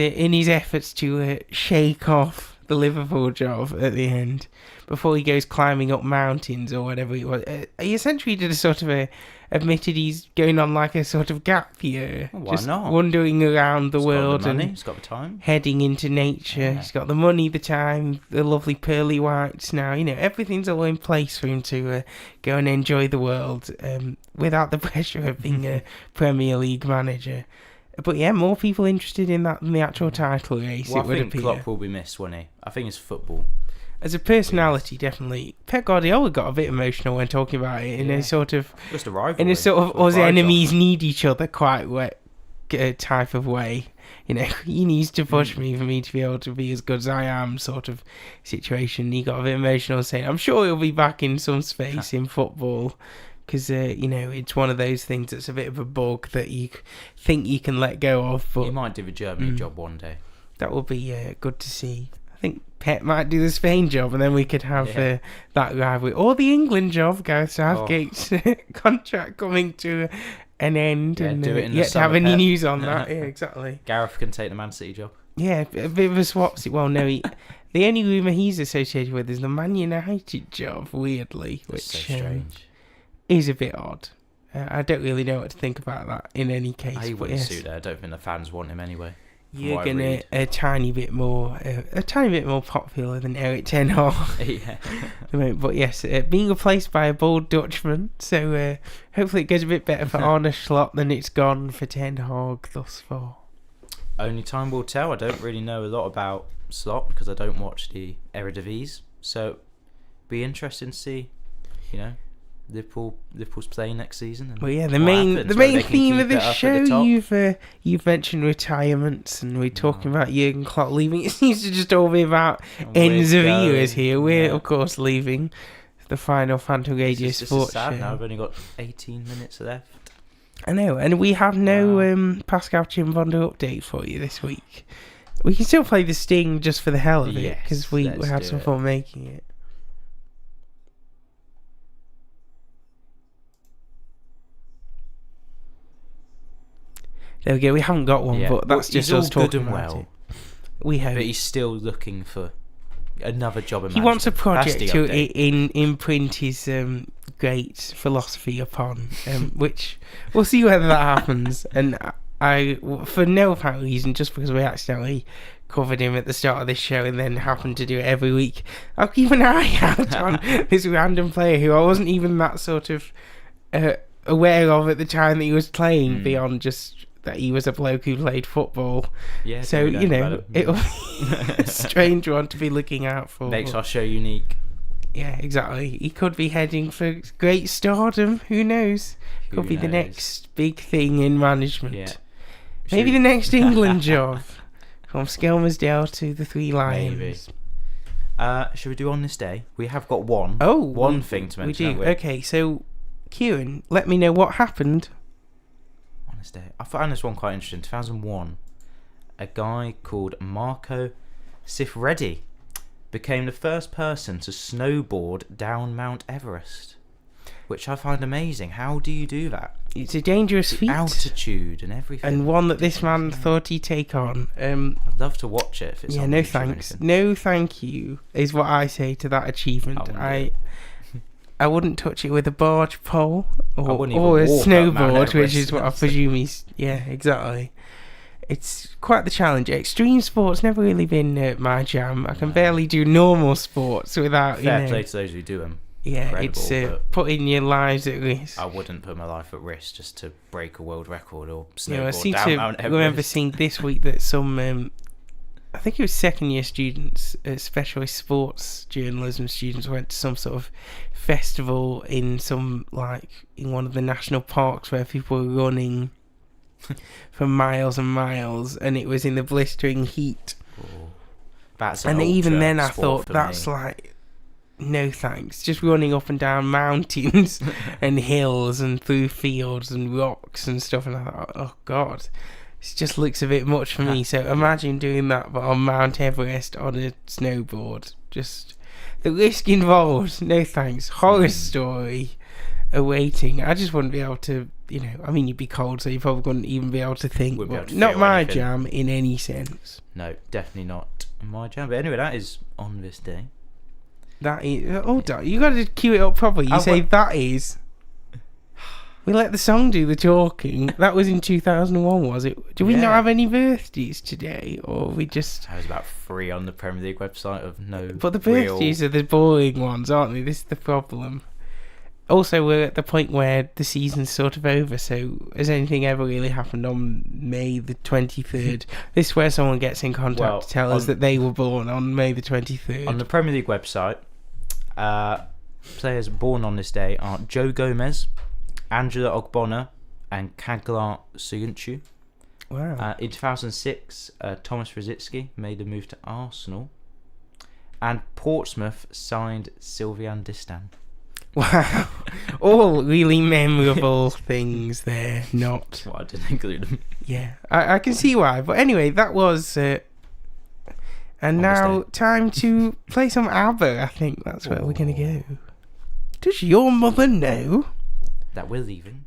efforts to shake off the Liverpool job at the end before he goes climbing up mountains or whatever he was. He essentially did a sort of admitted he's going on like a sort of gap year. Well, why not? Wandering around the world and he's got the time. Heading into nature. Yeah. He's got the money, the time, the lovely pearly whites now. Everything's all in place for him to go and enjoy the world without the pressure of being a Premier League manager. But yeah, more people interested in that than the actual title race. Well, I think Klopp will be missed, won't he? I think it's football. As a personality, definitely. Pep Guardiola got a bit emotional when talking about it in a sort of just a rivalry. In a sort of us enemies need each other quite type of way. He needs to push me for me to be able to be as good as I am sort of situation. He got a bit emotional saying, I'm sure he'll be back in some space in football. Because, it's one of those things that's a bit of a bug that you think you can let go of. But he might do the Germany job one day. That would be good to see. I think Pep might do the Spain job, and then we could have that rivalry. Or the England job, Gareth Southgate's contract coming to an end. Yeah, and do it in the yet to have summer, any Pep. news on that. Yeah, exactly. Gareth can take the Man City job. Yeah, a bit of a swap. Well, no, the only rumour he's associated with is the Man United job, weirdly. That's so strange. Is a bit odd. I don't really know what to think about that in any case. He wouldn't suit there. I don't think the fans want him anyway. You're gonna a tiny bit more popular than Eric Ten Hag. Yeah. But yes, being replaced by a bold Dutchman. So hopefully it goes a bit better for Arne Slot than it's gone for Ten Hag thus far. Only time will tell. I don't really know a lot about Slot because I don't watch the Eredivisie. So be interesting to see, Liverpool's playing next season. And well, yeah, the main theme of this show, you've mentioned retirements, and we're talking about Jurgen Klopp leaving. It seems to just all be about ends of eras here. We're of course leaving the final Phantom Radio Sports show. Now I've only got 18 minutes left. I know, and we have no Pascal Chimbonda update for you this week. We can still play the Sting just for the hell of it because we had some fun making it. There we go. We haven't got one, but that's just us talking about it. We hope. But he's still looking for another job in management. He wants a project to imprint his great philosophy upon, which we'll see whether that happens. And I, for no apparent reason, just because we accidentally covered him at the start of this show and then happened to do it every week, I'll keep an eye out on this random player who I wasn't even that sort of aware of at the time that he was playing, beyond just that he was a bloke who played football. Yeah, so it'll be a strange one to be looking out for. Makes our show unique. Yeah, exactly. He could be heading for great stardom. Who knows? Could be the next big thing in management. Yeah. Maybe the next England job. From Skelmersdale to the Three Lions. Maybe. Should we do on this day? We have got one. Oh, one thing to mention. We do. Okay, so Ciaran, let me know what happened. Day. I found this one quite interesting. 2001, a guy called Marco Sifredi became the first person to snowboard down Mount Everest, which I find amazing. How do you do that? It's a dangerous feat. Altitude and everything. And one that this man thought he'd take on. I'd love to watch it if it's on no YouTube thanks. or anything. No thank you is what I say to that achievement. I wouldn't touch it with a barge pole or a snowboard, which is what I presume he's... Yeah, exactly. It's quite the challenge. Extreme sports never really been my jam. I can barely do normal sports without... Fair play to those who do them. Yeah, it's putting your lives at risk. I wouldn't put my life at risk just to break a world record or snowboard I seem down to Mount Everest. remember seeing this week that some I think it was second year students, especially sports journalism students, went to some sort of festival in in one of the national parks where people were running for miles and miles, and it was in the blistering heat. Oh, that's And even then, I sport thought for that's me. like, no thanks. Just running up and down mountains and hills and through fields and rocks and stuff. And I thought, oh god, it just looks a bit much for me. So imagine doing that, but on Mount Everest on a snowboard. Just the risk involved. No thanks. Horror story awaiting. I just wouldn't be able to. I mean, you'd be cold, so you probably wouldn't even be able to think. Wouldn't be able to not feel my anything. jam in any sense. No, definitely not my jam. But anyway, that is on this day. That is. Hold on, you got to cue it up properly. You say that is. We let the song do the talking. That was in 2001, was it? Do we not have any birthdays today, or we just? I was about 3 on the Premier League website of no. But the birthdays are the boring ones, aren't they? This is the problem. Also, we're at the point where the season's sort of over, so has anything ever really happened on May the 23rd? This is where someone gets in contact to tell us that they were born on May the 23rd. On the Premier League website, players born on this day are Joe Gomez, Angela Ogbonna, and Kaglar Suyuncu. Wow. In 2006, Thomas Rosicky made a move to Arsenal, and Portsmouth signed Sylvian Distan. Wow. All really memorable things there. Not. Well, I didn't include them. Yeah, I can see why. But anyway, that was... and now, time to play some ABBA. I think that's where we're going to go. Does your mother know that we're leaving?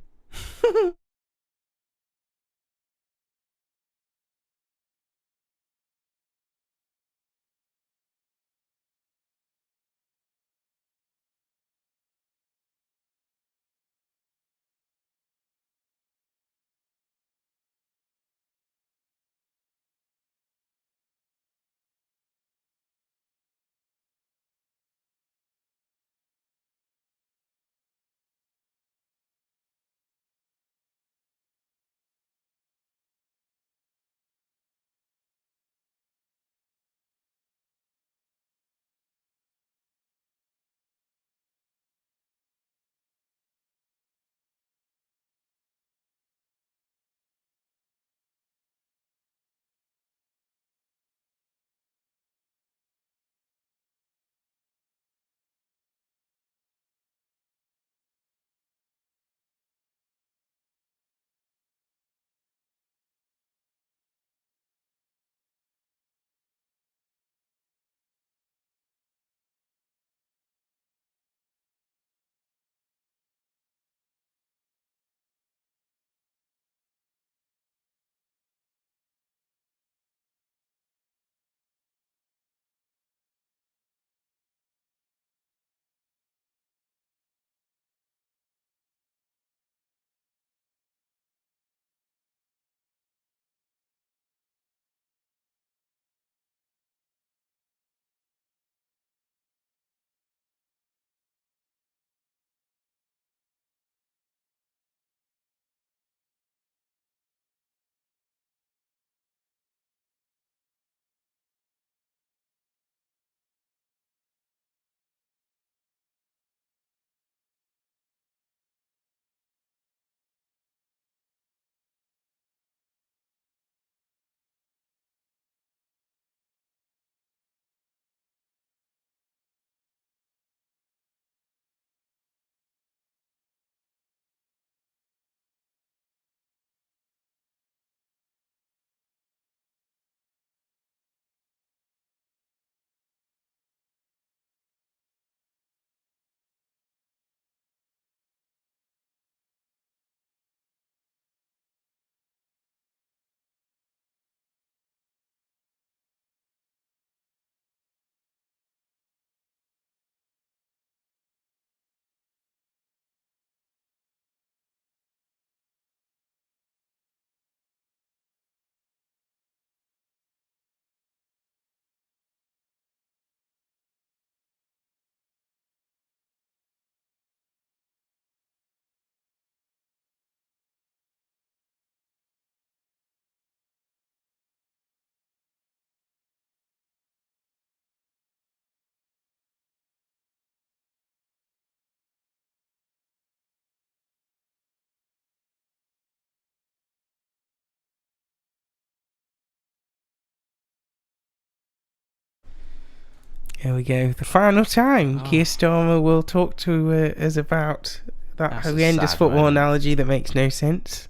Here we go. The final time. Oh. Keir Starmer will talk to us about that That's a horrendous sad football moment. analogy that makes no sense.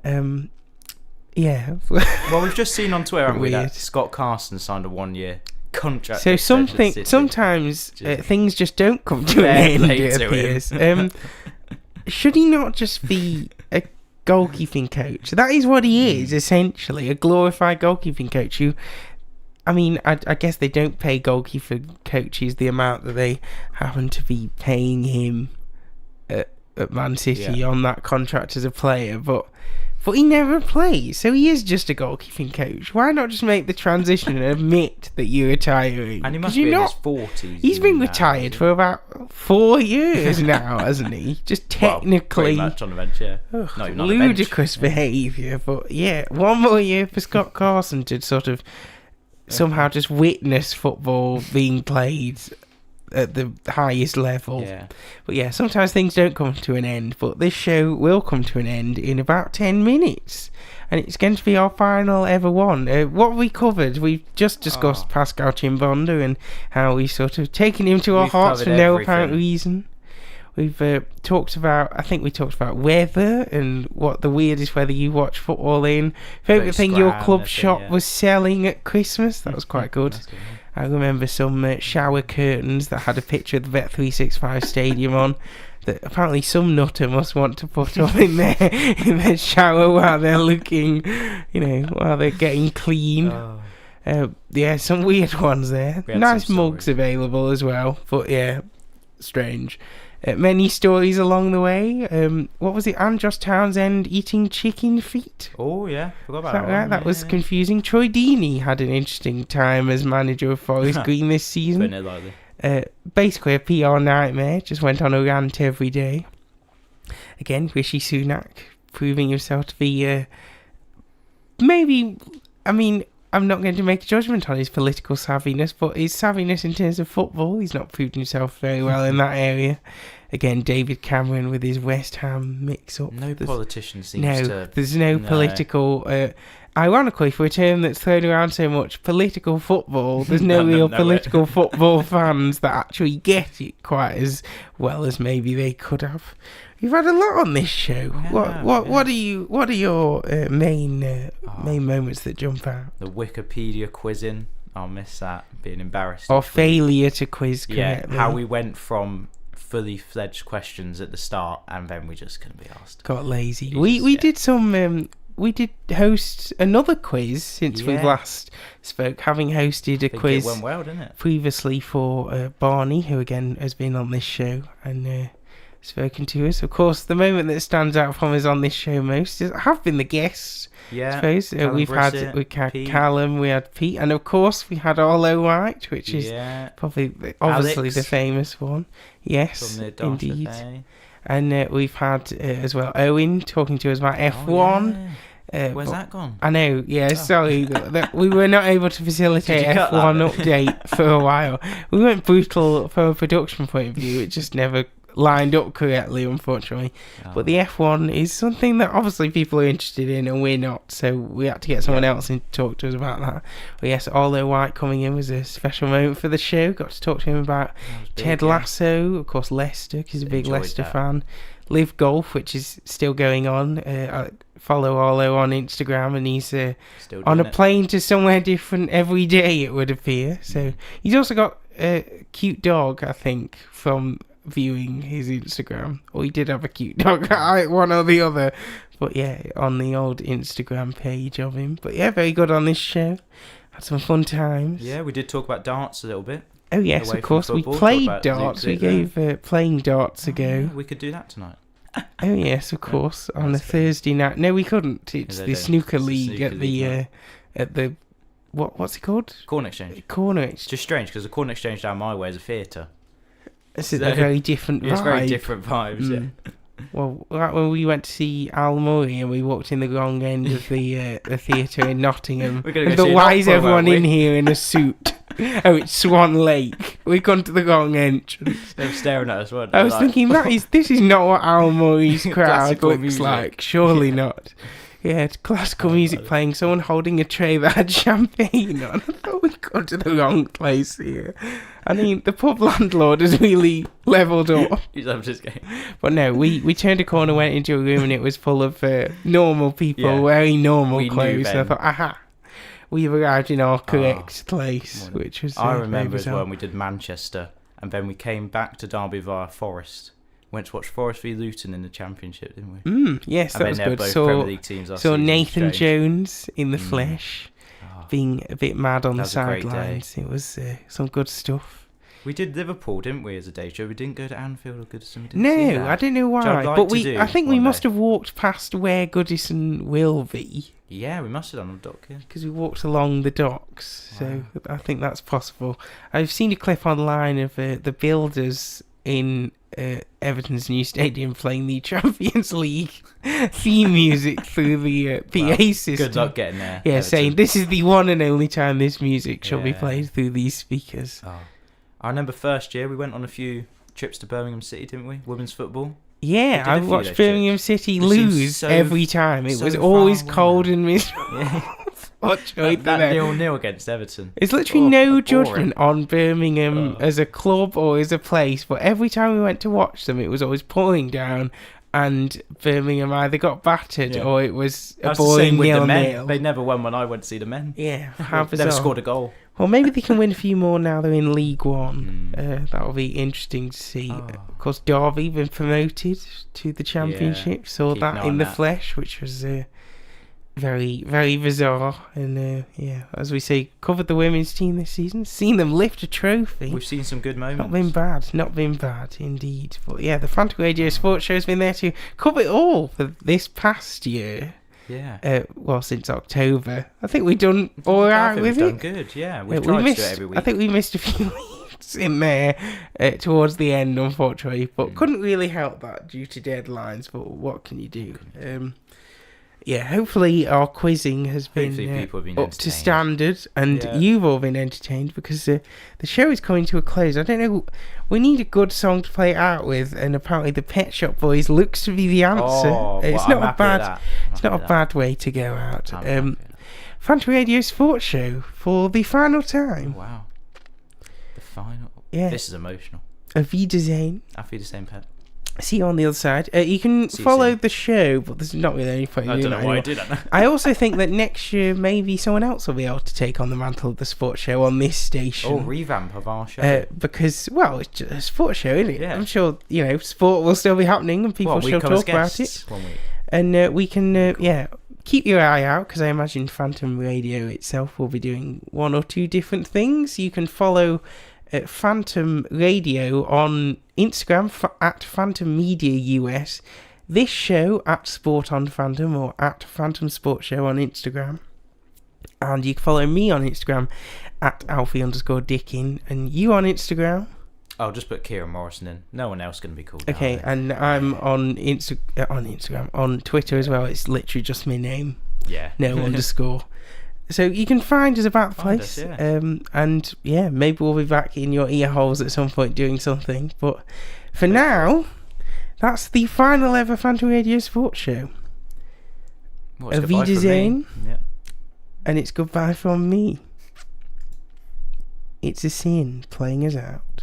Yeah. Well, we've just seen on Twitter, haven't we, Weird. that Scott Carson signed a 1-year contract. So extension at City. sometimes Just things just don't come to an fair end, play it to appears. him. Should he not just be a goalkeeping coach? That is what he is, essentially, a glorified goalkeeping coach who... I mean, I guess they don't pay goalkeeper coaches the amount that they happen to be paying him at Man City on that contract as a player, but he never plays, so he is just a goalkeeping coach. Why not just make the transition and admit that you're retiring? And he must be in his 40s. He's been now, retired for about 4 years now, hasn't he? Just technically... Well, pretty much on the bench, yeah. Ugh, Not even on the bench. ludicrous behaviour, but yeah, one more year for Scott Carson to sort of somehow just witness football being played at the highest level. Yeah. But yeah, sometimes things don't come to an end, but this show will come to an end in about 10 minutes. And it's going to be our final ever one. What we covered, we've just discussed Pascal Chimbonda and how we've sort of taken him to our We've hearts for covered no everything. apparent reason. We've talked about, I think we talked about weather and what the weirdest weather you watch football in. Favourite thing your club shop was selling at Christmas. That was quite good. I remember some shower curtains that had a picture of the Bet365 stadium on that apparently some nutter must want to put up in their shower while they're looking, while they're getting clean. Yeah, some weird ones there. Nice mugs available as well, but yeah, strange. Many stories along the way. What was it? Andros Townsend eating chicken feet? Oh, yeah. Forgot about Is that right? That was confusing. Troy Deeney had an interesting time as manager of Forest Green this season. Basically a PR nightmare. Just went on a rant every day. Again, Rishi Sunak proving himself to be maybe... I mean... I'm not going to make a judgment on his political savviness, but his savviness in terms of football, he's not proved himself very well in that area. Again, David Cameron with his West Ham mix-up. No politician seems to... There's no political... ironically, for a term that's thrown around so much, political football, there's no real political football fans that actually get it quite as well as maybe they could have. You've had a lot on this show. What are your main moments that jump out? The Wikipedia quizzing. I'll miss that. Being embarrassed. Or failure to quiz correctly. How we went from fully fledged questions at the start and then we just couldn't be asked. Got lazy. We did some... we did host another quiz since we last spoke, having hosted a quiz it went well, didn't it? previously for Barney, who again has been on this show and spoken to us. Of course, the moment that stands out from us on this show most have been the guests. Yeah, I suppose we had Callum, we had Pete, and of course we had Arlo White, which is probably obviously the famous one. Yes, indeed. Bay. And we've had as well Owen talking to us about F1. Where's that gone? I know, sorry. We were not able to facilitate F1 update for a while. We went brutal from a production point of view. It just never lined up correctly, unfortunately. But the F1 is something that obviously people are interested in and we're not, so we had to get someone else in to talk to us about that. But yes, Arlo White coming in was a special moment for the show. Got to talk to him about Ted Lasso, of course Leicester, because he's a big Leicester fan. Live Golf, which is still going on. I follow Arlo on Instagram and he's on a plane to somewhere different every day, it would appear. So he's also got a cute dog, I think, from viewing his Instagram, or he did have a cute dog, one or the other, but yeah, on the old Instagram page of him. But yeah, very good on this show. Had some fun times. Yeah, we did talk about darts a little bit. Oh yes, of course, we played darts. We gave playing darts a go. We could do that tonight. Oh yes, of course, on a Thursday night. No, we couldn't. It's the snooker league at the what's it called? Corn Exchange. Corner Exchange. It's just strange because the Corn Exchange down my way is a theatre. It's a very different vibe. It's very different vibes, yeah. Well, like when we went to see Al Murray and we walked in the wrong end of the theatre in Nottingham. Why is everyone in here in a suit? Oh, it's Swan Lake. We've gone to the wrong entrance. They were staring at us, weren't they? I was thinking, this is not what Al Murray's crowd looks like. Surely not. Yeah, classical music playing, someone holding a tray that had champagne on. I thought we'd gone to the wrong place here. I mean, the pub landlord has really levelled up. I'm just kidding. But no, we turned a corner, went into a room, and it was full of normal people wearing normal clothes. So I thought, aha, we've arrived in our correct place, which was I remember as well when we did Manchester, and then we came back to Derby via Forest. Went to watch Forest v Luton in the Championship, didn't we? Yes, that was good. Both Premier League teams. Saw Nathan Jones in the flesh, being a bit mad on the sidelines. It was some good stuff. We did Liverpool, didn't we, as a day show? We didn't go to Anfield or Goodison. No, I don't know why. But I think we must have walked past where Goodison will be. Yeah, we must have done on the dock, because we walked along the docks. So I think that's possible. I've seen a clip online of the builders in Everton's new stadium playing the Champions League theme music through the PA system. Good luck getting there. Yeah, Everton. Saying this is the one and only time this music shall be played through these speakers. I remember first year we went on a few trips to Birmingham City, didn't we? Women's football. Yeah, I watched Birmingham City lose every time. It was always cold and miserable. Yeah. That 0-0 against Everton. It's literally no judgment on Birmingham as a club or as a place, but every time we went to watch them, it was always pouring down, and Birmingham either got battered or it was a boring 0-0. They never won when I went to see the men. Yeah, they never scored a goal. Well, maybe they can win a few more now they're in League One. That'll be interesting to see. Of course, Derby been promoted to the Championship. Saw that in the flesh, which was very, very bizarre. And as we say, covered the women's team this season. Seen them lift a trophy. We've seen some good moments. Not been bad indeed. But yeah, the Phantom Radio Sports Show's been there to cover it all for this past year. Yeah. Since October. I think we've done all right with it. We've done good, yeah. We've tried to do it every week. I think we missed a few weeks in there towards the end, unfortunately, but couldn't really help that due to deadlines. But what can you do? Hopefully our quizzing has been up to standard, and you've all been entertained, because the show is coming to a close. I don't know, we need a good song to play it out with, and apparently the Pet Shop Boys looks to be the answer. It's not a bad way to go out. Phantom Radio Sports Show for the final time. Wow, the final. Yeah, this is emotional. Auf Wiedersehen. Auf Wiedersehen, Pet. See you on the other side. You can follow the show, but there's not really any point in doing that. I don't know why I did that. I also think that next year maybe someone else will be able to take on the mantle of the sports show on this station. Revamp of our show. Because, it's just a sports show, isn't it? Yeah. I'm sure, sport will still be happening and people will talk about it. 1 week. And we can, keep your eye out, because I imagine Phantom Radio itself will be doing one or two different things. You can follow Phantom Radio on Instagram at Phantom Media US, this show at Sport on Phantom or at Phantom Sports Show on Instagram, and you can follow me on Instagram at Alfie_Dickin, and you on Instagram. I'll just put Ciaran Morrison in. No one else can be called. Okay, and I'm on Instagram, on Twitter as well. It's literally just my name. Yeah. No underscore. So you can find us about the place. And maybe we'll be back in your ear holes at some point doing something. But for now, that's the final ever Phantom Radio Sports Show. Auf Wiedersehen. And it's goodbye from me. It's a sin playing us out.